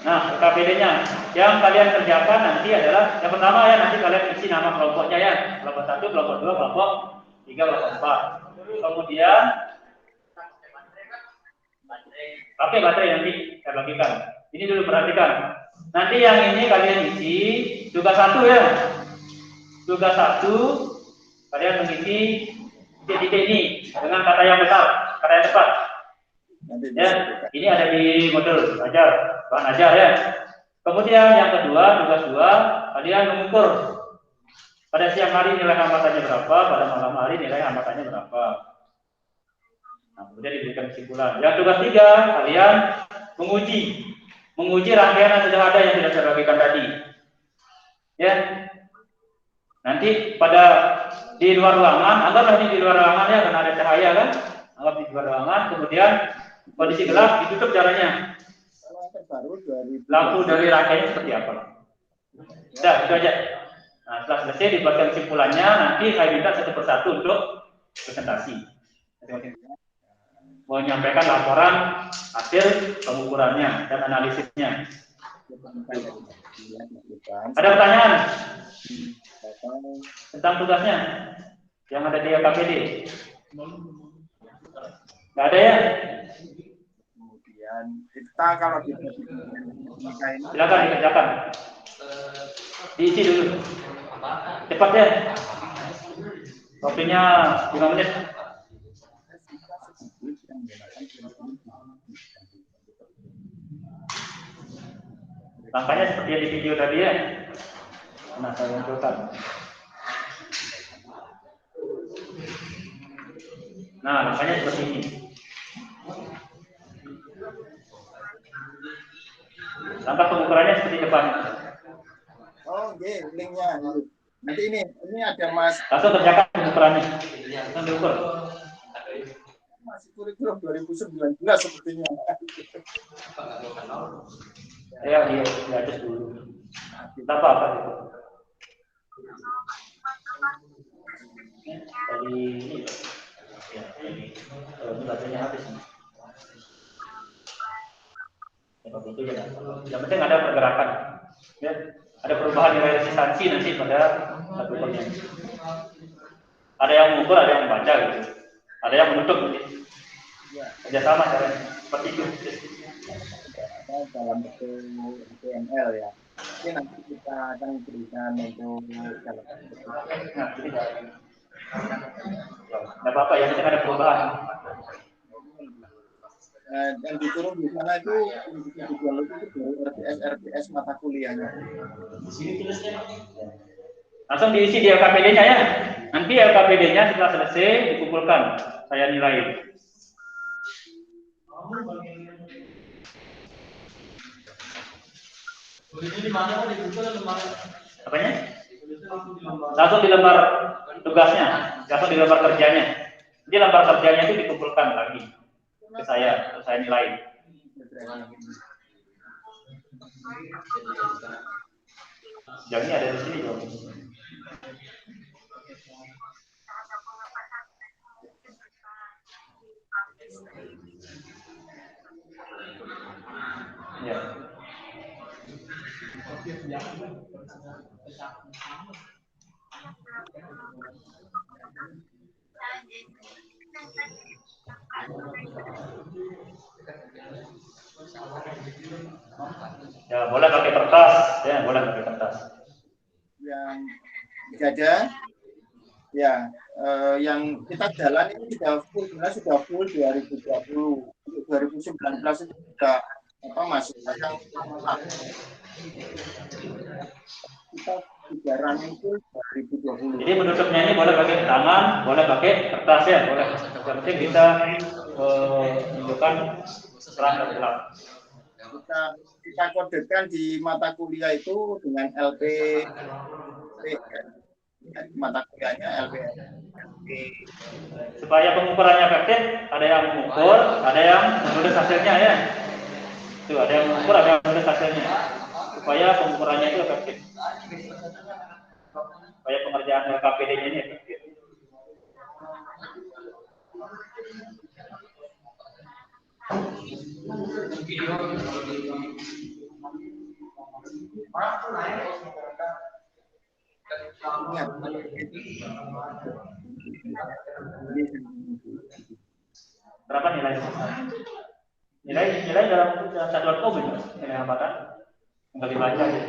Nah, LKPD-nya yang kalian kerjakan nanti adalah yang pertama ya, nanti kalian isi nama kelompoknya ya, kelompok 1, kelompok 2, kelompok 3, kelompok 4. Kemudian pakai baterai nanti saya bagikan. Ini dulu perhatikan. Nanti yang ini kalian isi tugas 1 ya. Tugas 1 kalian mengisi titik-titik ini dengan kata yang besar, kata yang tepat. Ya, ini ada di modul ajar, bahan ajar ya. Kemudian yang kedua, tugas 2, kalian mengukur pada siang hari nilai hambatannya berapa, pada malam hari nilai hambatannya berapa. Nah, kemudian diberikan kesimpulan. Yang tugas 3, kalian menguji rangkaian yang sudah ada yang sudah saya bagikan tadi. Ya. Nanti di luar ruangan, anggaplah di luar ruangan ya, karena ada cahaya kan, anggap di luar ruangan, kemudian kondisi gelap, ditutup jalannya. Lampu dari rangkaiannya seperti apa? Sudah, itu aja. Nah, setelah selesai dibuatkan kesimpulannya, nanti saya minta satu persatu untuk presentasi. Menyampaikan laporan hasil pengukurannya dan analisisnya. Ada pertanyaan tentang tugasnya yang ada di LKPD? Nggak ada ya? Kemudian kita kalau silakan dikerjakan. Diisi dulu. Cepat ya. Waktunya 5 menit. Langkahnya seperti yang di video tadi ya. Nah, saya munculkan. Nah, langkahnya seperti ini. Langkah pengukurannya seperti depan. Oh, oke, linknya. Nanti ini ada Mas. Langsung kerjakan pengukurannya. Langsung diukur. Masih kurikulum 2019 sepertinya. Ya, di atas dulu. Kita apa itu? Tadi ini. Ya, ini baterainya habis. Ya, begitu ya. Yang penting ada pergerakan. Ya, ada perubahan nilai resistansi nanti pada lakukannya. Ada yang mengukur, ada yang membaca gitu. Ada yang menutup nanti. Kerjasama caranya seperti itu. Dalam bentuk HTML ya. Ini nanti kita akan berikan untuk nggak apa-apa ya, kita ada perubahan. Yang diturun di sana itu dari RPS mata kuliahnya. Langsung diisi di LKPD-nya ya. Nanti LKPD-nya setelah selesai dikumpulkan, saya nilai. Apanya? Langsung di lembar tugasnya, langsung di lembar kerjanya. Jadi lembar kerjanya itu dikumpulkan lagi ke saya, untuk saya nilai. Jamnya ada di sini dong. Ya. Ya, boleh pakai kertas, ya, boleh pakai kertas. Yang ada, ya, yang kita jalan ini sudah full 2020, 2019 itu sudah masuk yang kita juga running itu 2020. Jadi menutupnya ini boleh pakai tangan, boleh pakai kertas ya, boleh. Yang penting kita menunjukkan terang dan gelap. Kita kodekan di mata kuliah itu dengan LP, mata kuliahnya LP. Supaya pengukurannya efektif, ada yang mengukur, ada yang menulis hasilnya ya. Itu ada yang mengukur, ada yang menulis hasilnya. Supaya pengukurannya itu efektif. Supaya pengerjaan LKPD-nya ini efektif. Berapa nilainya? Nilai dalam satuan O benar, nilai hambatan tinggal dibaca ya.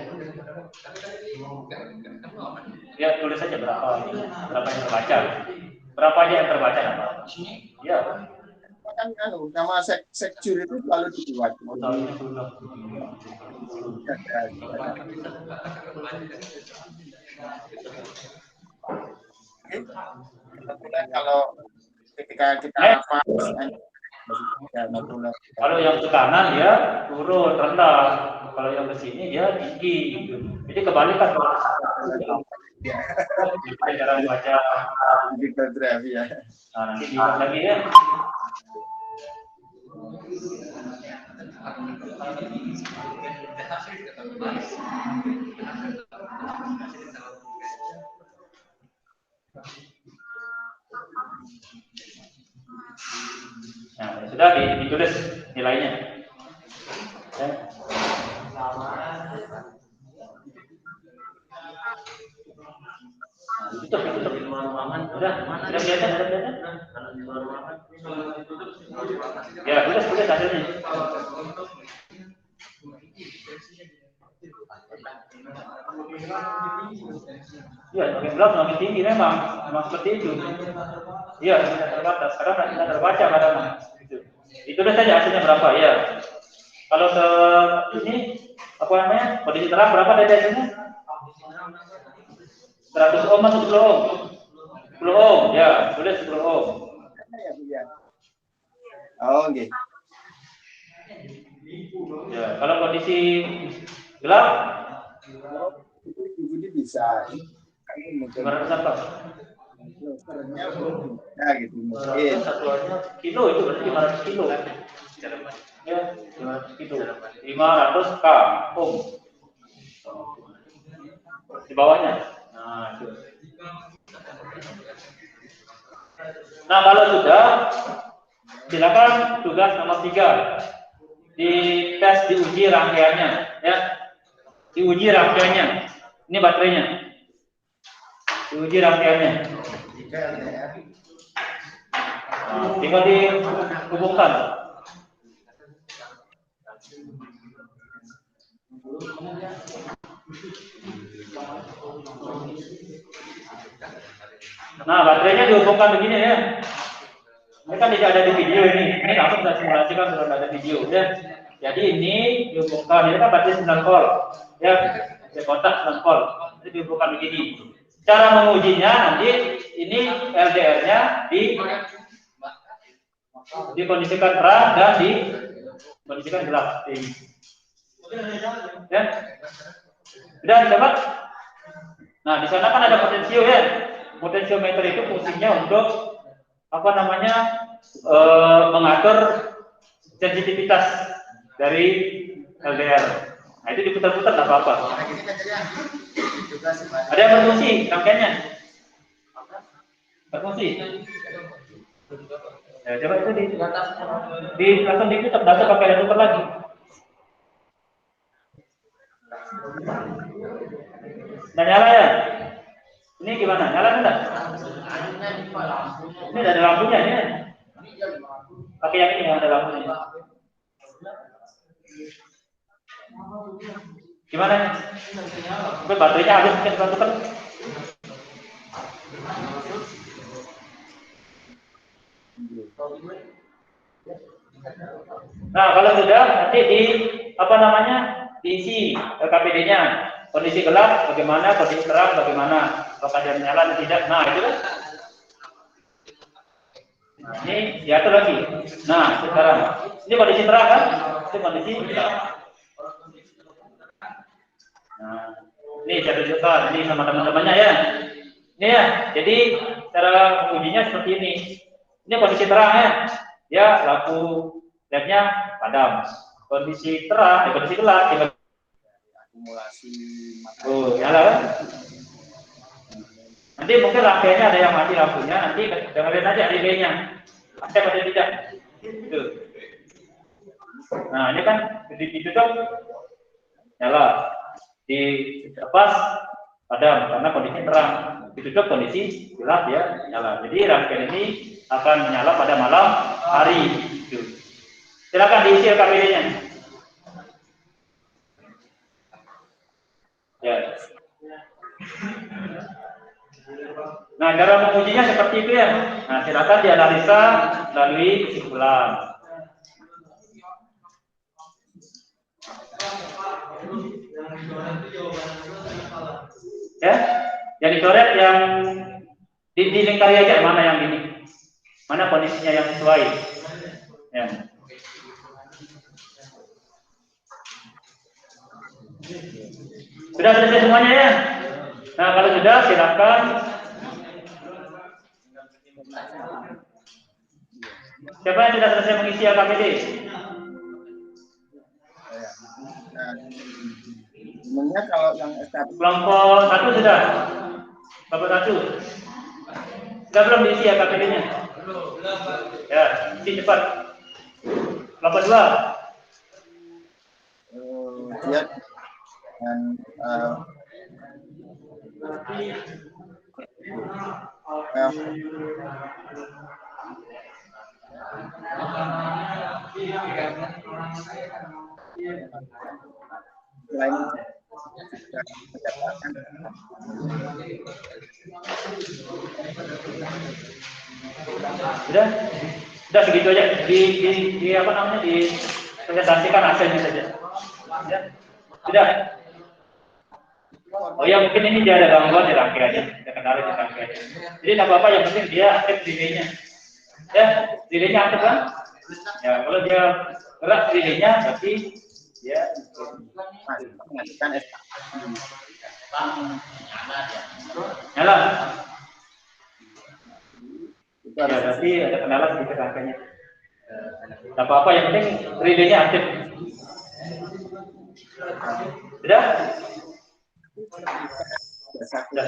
Ya tulis saja berapa yang terbaca, berapa aja yang terbaca nama. Ya. Kan nama sekjur itu selalu dibuat. Kemudian kalau ketika kita apa Kalau yang ke kanan dia turun rendah, kalau yang ke sini dia tinggi gitu. Jadi kebalikan cara baca litografi ya. nah, nanti diulang lagi ya. Nah, sudah ditulis nilainya. Ya. Tutup. Udah kelihatan. Ya, tulis hasilnya. Iya, semakin gelap semakin tinggi memang seperti itu. Iya, tidak terbatas. Sekarang tidak terbaca kadang. Itu saja hasilnya berapa ya. Kalau ini apa namanya kondisi terang berapa tadi hasilnya? 100 ohm atau 10 ohm? 10 ohm, ya, sudah 10 ohm. Oh, oke. Ya, kalau kondisi gelap, Ini bisa. gimana apa? Ya gitu mungkin. Satuannya kilo itu berarti 500 kilo. Ya, 500 kilo. 500 K ohm. Di bawahnya. Nah, itu. Nah, kalau sudah, silakan tugas nomor 3. Diuji rangkaiannya, ya. Diuji rangkaiannya. Ini baterainya. Diuji rangkaiannya. Nah, tinggal dihubungkan. Nah, baterainya dihubungkan begini ya. Ini kan tidak ada di video ini. Ini langsung saya simulasikan sudah ada video ya. Jadi ini dihubungkan. Ini kan baterai 9 volt. Ya, di kotak 9 volt. Jadi dihubungkan begini. Cara mengujinya nanti ini LDR-nya dikondisikan terang dan dikondisikan gelap. Ya. Sudah dapat? Nah, di sana kan ada potensio ya. Potensiometer itu fungsinya untuk apa namanya mengatur sensitivitas dari LDR. Nah, itu diputar-putar nggak apa-apa. Ada yang berfungsi rangkaiannya? Berfungsi. Ya, coba itu langsung diputar, data pakai adapter lagi. Nah, nyala ya? Ini gimana? Nyala enggak? Ini ada lampunya ya. Pakai yang ini yang ada lampunya. Gimana? Baterainya habis mungkin teman-teman. Nah, kalau sudah nanti diisi LKPD-nya. Kondisi gelap bagaimana, kondisi terang bagaimana, apakah dia menyala atau tidak. Nah, itu kan. Nah, ini diatur lagi. Nah, sekarang ini kondisi terang kan? Ini kondisi gelap. Nah, ini saya tunjukkan ini sama teman-temannya ya. Ini ya. Jadi cara ujinya seperti ini. Ini kondisi terang ya. Ya, lampu LED-nya padam. Kondisi terang, kondisi gelap. Akumulasi Nyala kan? Nanti mungkin rangkaiannya ada yang mati lampunya, nanti dengerin aja delay-nya. Aktif atau tidak? Gitu. Nah, ini kan ditutup nyala. Dilepas padam karena kondisi terang. Ditutup kondisi gelap ya nyala. Jadi rangkaian ini akan menyala pada malam hari. Gitu. Silakan diisi LKPD-nya. Ya. Nah, cara mengujinya seperti itu ya. Nah, silakan dianalisa melalui kesimpulan. Ya, yang dicoret yang dilingkari aja mana yang ini. mana kondisinya yang sesuai. Ya. Sudah selesai semuanya ya. Nah, kalau sudah silakan. Siapa yang sudah selesai mengisi LKPD? Sebenarnya kalau yang S1 Kelompok 1 sudah. Kelompok 1. Sudah belum diisi LKPD-nya? Ya, isi cepat. Kelompok 2. dia dan selain sudah segitu aja. Di apa namanya, dipresentasikan hasilnya saja. Ya. Sudah. Oh ya, mungkin ini dia ada gangguan di rangkai aja, ada kendala di rangkai aja. Jadi tidak apa-apa, yang penting dia aktif relaynya. Ya, relaynya aktif kan? Ya, kalau dia gerak relaynya berarti dia mengajukan SK. nyala. Ya, berarti ada kendala sedikit rangkainya. Tidak apa-apa, yang penting relaynya aktif. Sudah? Sudah.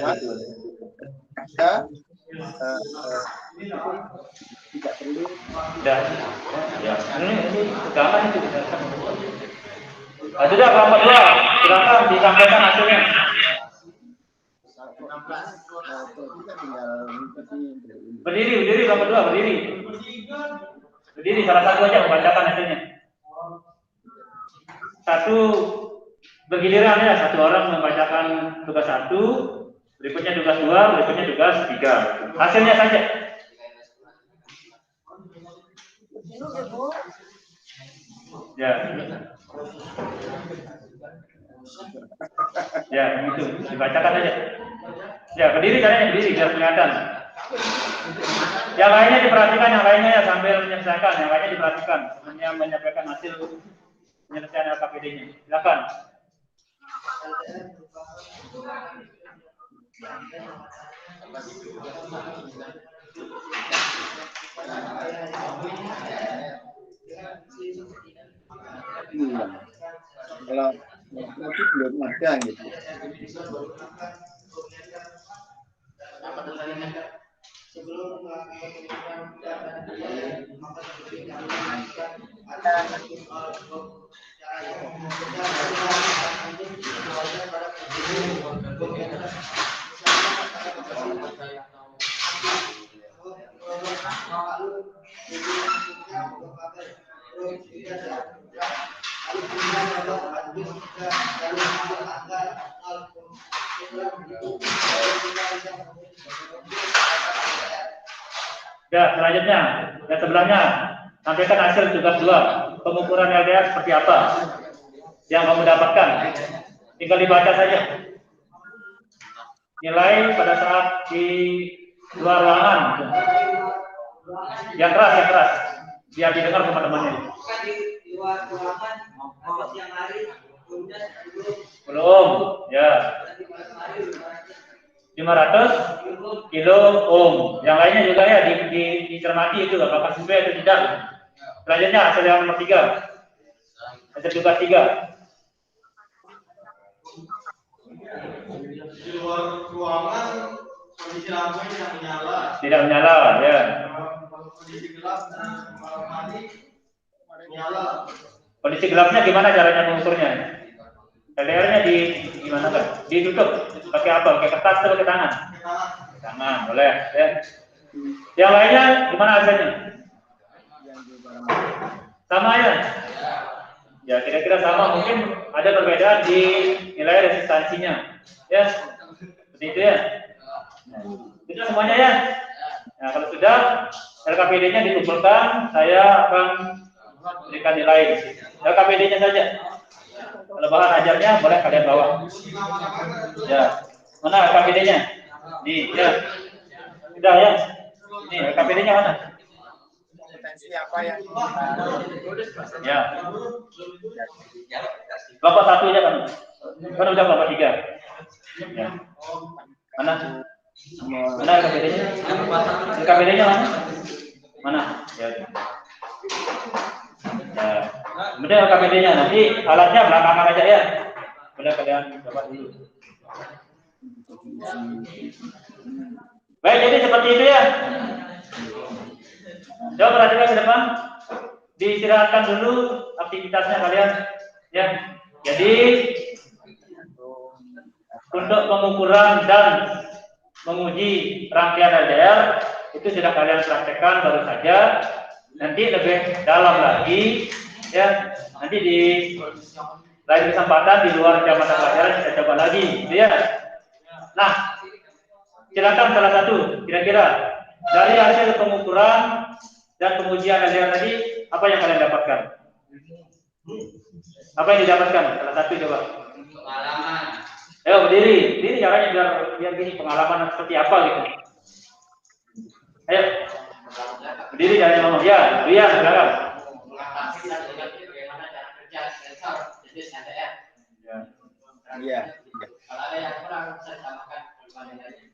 Tidak perlu. Sudah. Ya, ini tegangan itu. Sudah, kelompok 2. Silakan disampaikan hasilnya. Berdiri kelompok 2, berdiri. Berdiri, salah satu aja membacakan hasilnya. Satu bergiliran ya, satu orang membacakan tugas 1, berikutnya tugas 2, berikutnya tugas 3. Hasilnya saja. Ya. Ya, itu dibacakan aja. Ya, berdiri caranya, berdiri biar kelihatan. Yang lainnya diperhatikan, yang lainnya ya sambil menyelesaikan, yang lainnya diperhatikan sebelumnya menyampaikan hasil penyelesaian LKPD-nya. Silakan. Kalau itu belum ada gitu. Ya, selanjutnya, yang sebelahnya, sampaikan hasil tugas 2, pengukuran LDR seperti apa yang kamu dapatkan. Tinggal dibaca saja. Nilai pada saat di luar ruangan. Yang keras, biar didengar teman-temannya. Di luar ruangan, siang hari, belum, ya. 500 kilo ohm. Yang lainnya juga ya dicermati itu apakah sesuai atau tidak. Selanjutnya hasil yang nomor 3. Hasil tugas 3. Di luar ruangan kondisi lampunya tidak menyala. Tidak menyala, ya. Kondisi gelap dan malam hari menyala. Kondisi gelapnya gimana caranya mengukurnya? LDR-nya gimana kan? Ditutup pakai apa? Pakai kertas atau pakai tangan? Tangan, boleh. Ya. Yang lainnya gimana hasilnya? Sama ya? Ya, kira-kira sama. Mungkin ada perbedaan di nilai resistansinya. Ya, seperti itu ya. Nah, itu semuanya ya. Nah, kalau sudah LKPD-nya dikumpulkan, saya akan berikan nilai. LKPD-nya saja. Kalau bahan ajarnya boleh kalian bawa. Ya, mana LKPD-nya? Nih, ya. Sudah ya. Ini LKPD-nya mana? kompetensi apa yang Ya. Kelompok 1 aja kan. Kan udah kelompok 3. Ya. Mana? Mana KPD-nya? KPD-nya mana? Mana? Ya. Ya. Kemudian KPD-nya nanti alatnya belakangan aja ya. Udah kalian coba dulu. Baik, jadi seperti itu ya. Coba perhatikan ke depan. Diistirahatkan dulu aktivitasnya kalian ya. Jadi untuk pengukuran dan menguji rangkaian LDR itu sudah kalian praktekkan baru saja. Nanti lebih dalam lagi ya. Nanti di lain kesempatan di luar jam mata pelajaran kita coba lagi, gitu ya. Nah, silakan salah satu kira-kira dari hasil pengukuran dan pengujian LDR tadi apa yang kalian dapatkan? Apa yang didapatkan? Salah satu coba. Pengalaman. Ayo berdiri caranya biar gini pengalaman seperti apa gitu. Ayo berdiri jangan ngomong ya, Rian silakan. Bagaimana cara kerja sensor jenis LDR. Iya. Kalau ada yang kurang bisa ditambahkan.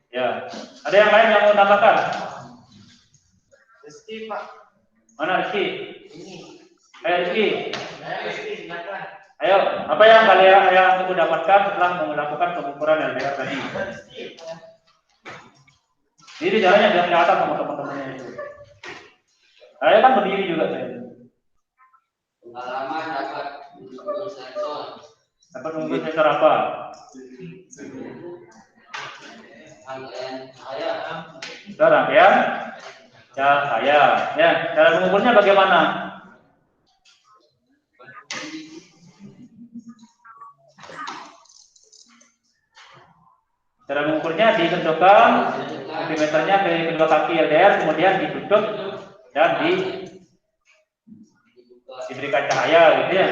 Ya, ada yang lain yang mau tambahkan? Rizky Pak. Mana Rizky? Ini. Ayo Rizky. Saya Rizky silakan. Ayo, apa yang kalian kamu dapatkan setelah melakukan pengukuran LDR tadi? Diri caranya biar kelihatan sama teman-temannya itu. Saya kan berdiri juga saya. Pengalaman dapat mengukur sensor. Dapat mengukur sensor apa? Rangkaian cahaya. Rangkaian cahaya. Ya, cara mengukurnya bagaimana? Cara mengukurnya ditentukan multimeternya ke kedua kaki LDR, kemudian ditutup dan diberikan cahaya, gitu ya.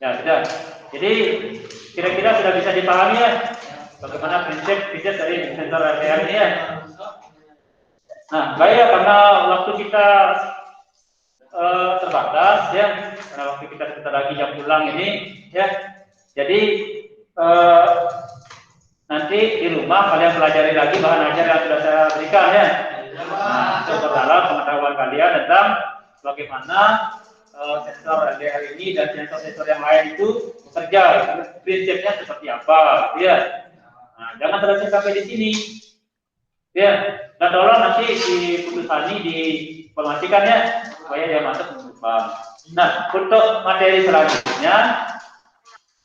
Ya sudah. Jadi kira-kira sudah bisa dipahami ya bagaimana prinsip dari sensor LDR ini ya. Nah, baik ya, karena waktu kita terbatas ya, karena waktu kita sebentar lagi jam pulang ini ya. Jadi nanti di rumah kalian pelajari lagi bahan ajar yang sudah saya berikan ya. Nah, untuk perdalam pengetahuan kalian tentang bagaimana sensor LDR ini dan sensor-sensor yang lain itu bekerja, prinsipnya seperti apa, ya. Nah, jangan terlalu sampai di sini, ya. Dan tolong nanti diputusani diinformasikan ya, supaya dia masuk paham. Nah, untuk materi selanjutnya,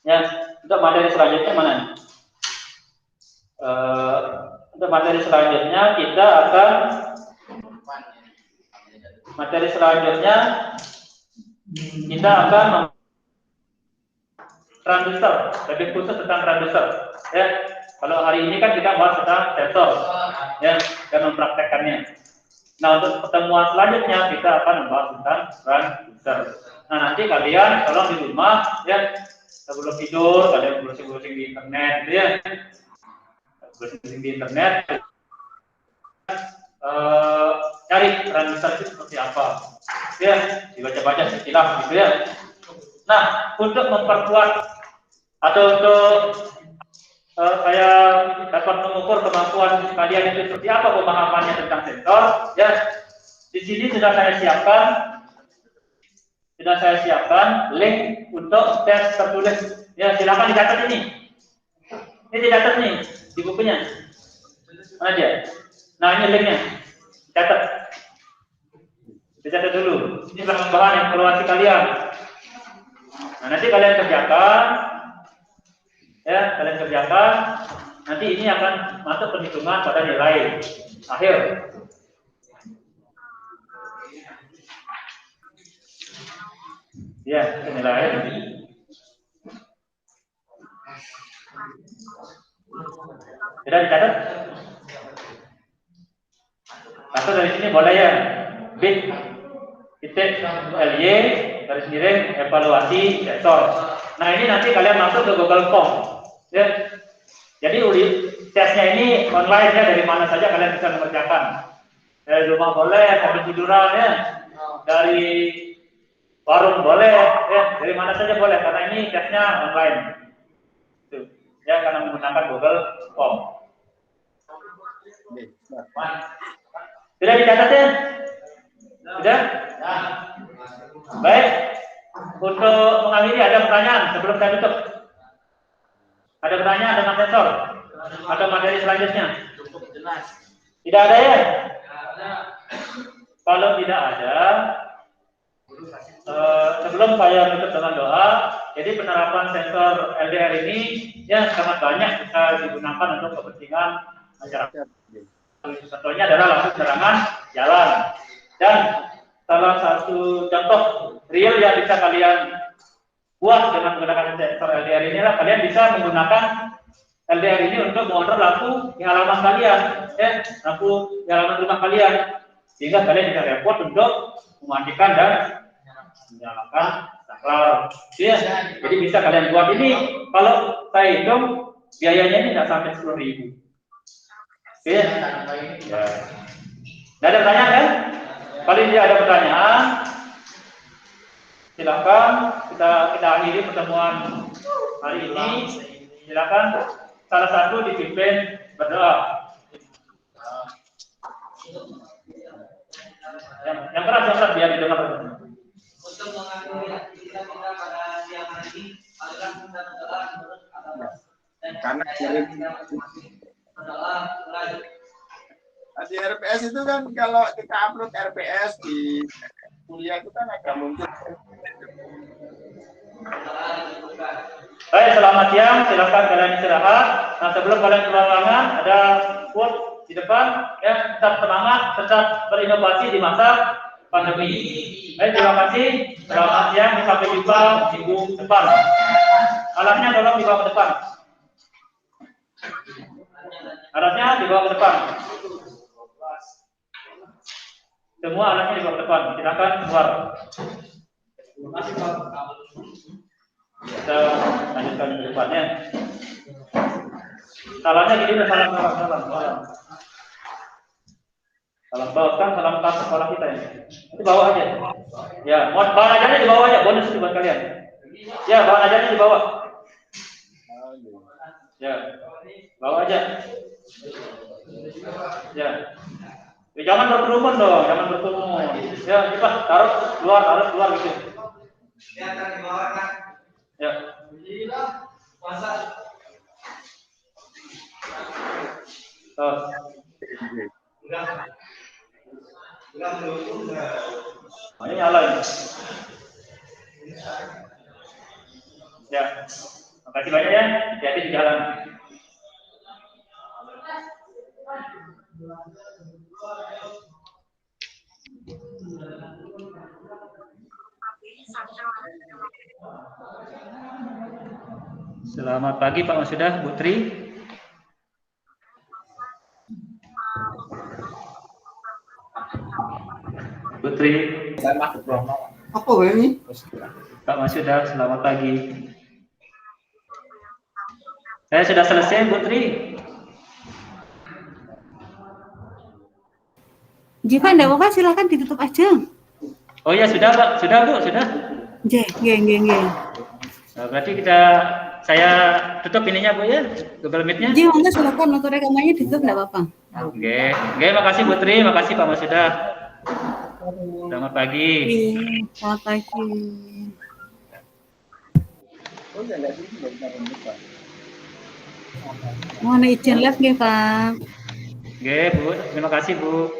ya, untuk materi selanjutnya mana nih? Untuk materi selanjutnya kita akan transducer, lebih khusus tentang transducer. Ya, kalau hari ini kan kita bahas tentang sensor, ya, dan mempraktekkannya. Nah, untuk pertemuan selanjutnya kita akan membahas tentang transducer. Nah, nanti kalian tolong di rumah, ya, sebelum tidur kalian browsing di internet, ya, browsing di internet, cari transducer itu seperti apa, ya, dibaca-baca sekilas, gitu ya. Nah, untuk memperkuat atau untuk saya dapat mengukur kemampuan kalian itu seperti apa pemahamannya tentang sensor, ya. Di sini sudah saya siapkan link untuk tes tertulis. Ya, silakan dicatat ini. Ini dicatat nih di bukunya. Mana dia? Nah, ini linknya. Dicatat dulu. Ini bahan evaluasi kalian. Nah, nanti kalian kerjakan. Ya, kalian kerjakan. Nanti ini akan masuk perhitungan pada nilai akhir. Ya, nilai akhir. Sudah dicatat? Atau dari sini boleh ya. Bit titik LY garis miring evaluasi sensor. Nah, ini nanti kalian masuk ke Google Form, ya. Jadi tesnya ini online ya, dari mana saja kalian bisa mengerjakan. Dari rumah boleh, dari tiduran ya, dari warung boleh, ya, dari mana saja boleh karena ini tesnya online. Tuh, ya karena menggunakan Google Form. Sudah dicatat ya? Sudah? Baik. Untuk mengakhiri ada pertanyaan sebelum saya tutup. Ada pertanyaan dengan sensor atau materi selanjutnya? Tidak ada ya? Kalau tidak ada, sebelum saya tutup dengan doa, jadi penerapan sensor LDR ini ya sangat banyak bisa digunakan untuk kepentingan masyarakat. Contohnya adalah lampu penerangan jalan. Dan salah satu contoh real yang bisa kalian buat dengan menggunakan sensor LDR ini adalah kalian bisa menggunakan LDR ini untuk mengontrol lampu di halaman kalian, ya, lampu di halaman rumah kalian, sehingga kalian tidak repot untuk mematikan dan menyalakan saklar. Ya, jadi bisa kalian buat ini. Kalau saya hitung biayanya ini tidak sampai 10.000. Oke, ya. Tidak ada pertanyaan kan? Kalau tidak ada pertanyaan, silakan kita akhiri pertemuan hari ini. Silakan salah satu dipimpin berdoa. Yang keras biar didengar. Untuk mengakhiri kita pada siang hari ini, adalah kita berdoa menurut agama dan Karena berdoa mulai. di RPS itu kan kalau kita upload RPS di kuliah itu kan agak muncul. Baik, selamat siang. Silakan kalian istirahat. Nah, sebelum kalian keluar ruangan, ada quote di depan. Ya, tetap semangat, tetap berinovasi di masa pandemi. Baik, terima kasih. Selamat siang. Sampai jumpa minggu depan. Alatnya tolong dibawa ke depan. Alatnya dibawa ke depan. Semua alatnya dibawa ke depan. Silakan keluar. Terima kasih, Pak. Kita lanjutkan ke depannya. Salahnya gini, salam. Salam bawakan, salam tas sekolah kita ya. Itu bawa aja. Ya, bawa ajarnya dibawa aja, bonus itu buat kalian. Ya, bawa ajarnya dibawa. Ya, bawa aja. Ya. Jangan berkerumun dong, jangan berkerumun. Ya, cepat taruh keluar gitu. Ya, akan dibawakan. Ya. Puasa. Ini nyala ini. Ya. Makasih banyak ya. Hati-hati di jalan. Selamat pagi Pak Masudah, Bu Tri. Bu Tri. Apa ini? Pak Masudah, selamat pagi. Saya sudah selesai, Bu Tri. Jika enggak apa-apa silakan ditutup aja. Oh ya, sudah Pak, sudah Bu, sudah. Nggih. Nah, berarti saya tutup ininya Bu ya, Google Meet-nya. Ji, monggo silakan untuk rekamannya ditutup enggak apa-apa. Oke, makasih Bu Tri, makasih Pak Masudah. Selamat pagi. Selamat pagi. Mohon izin live nggih, Pak. Oke, Bu. Terima kasih, Bu.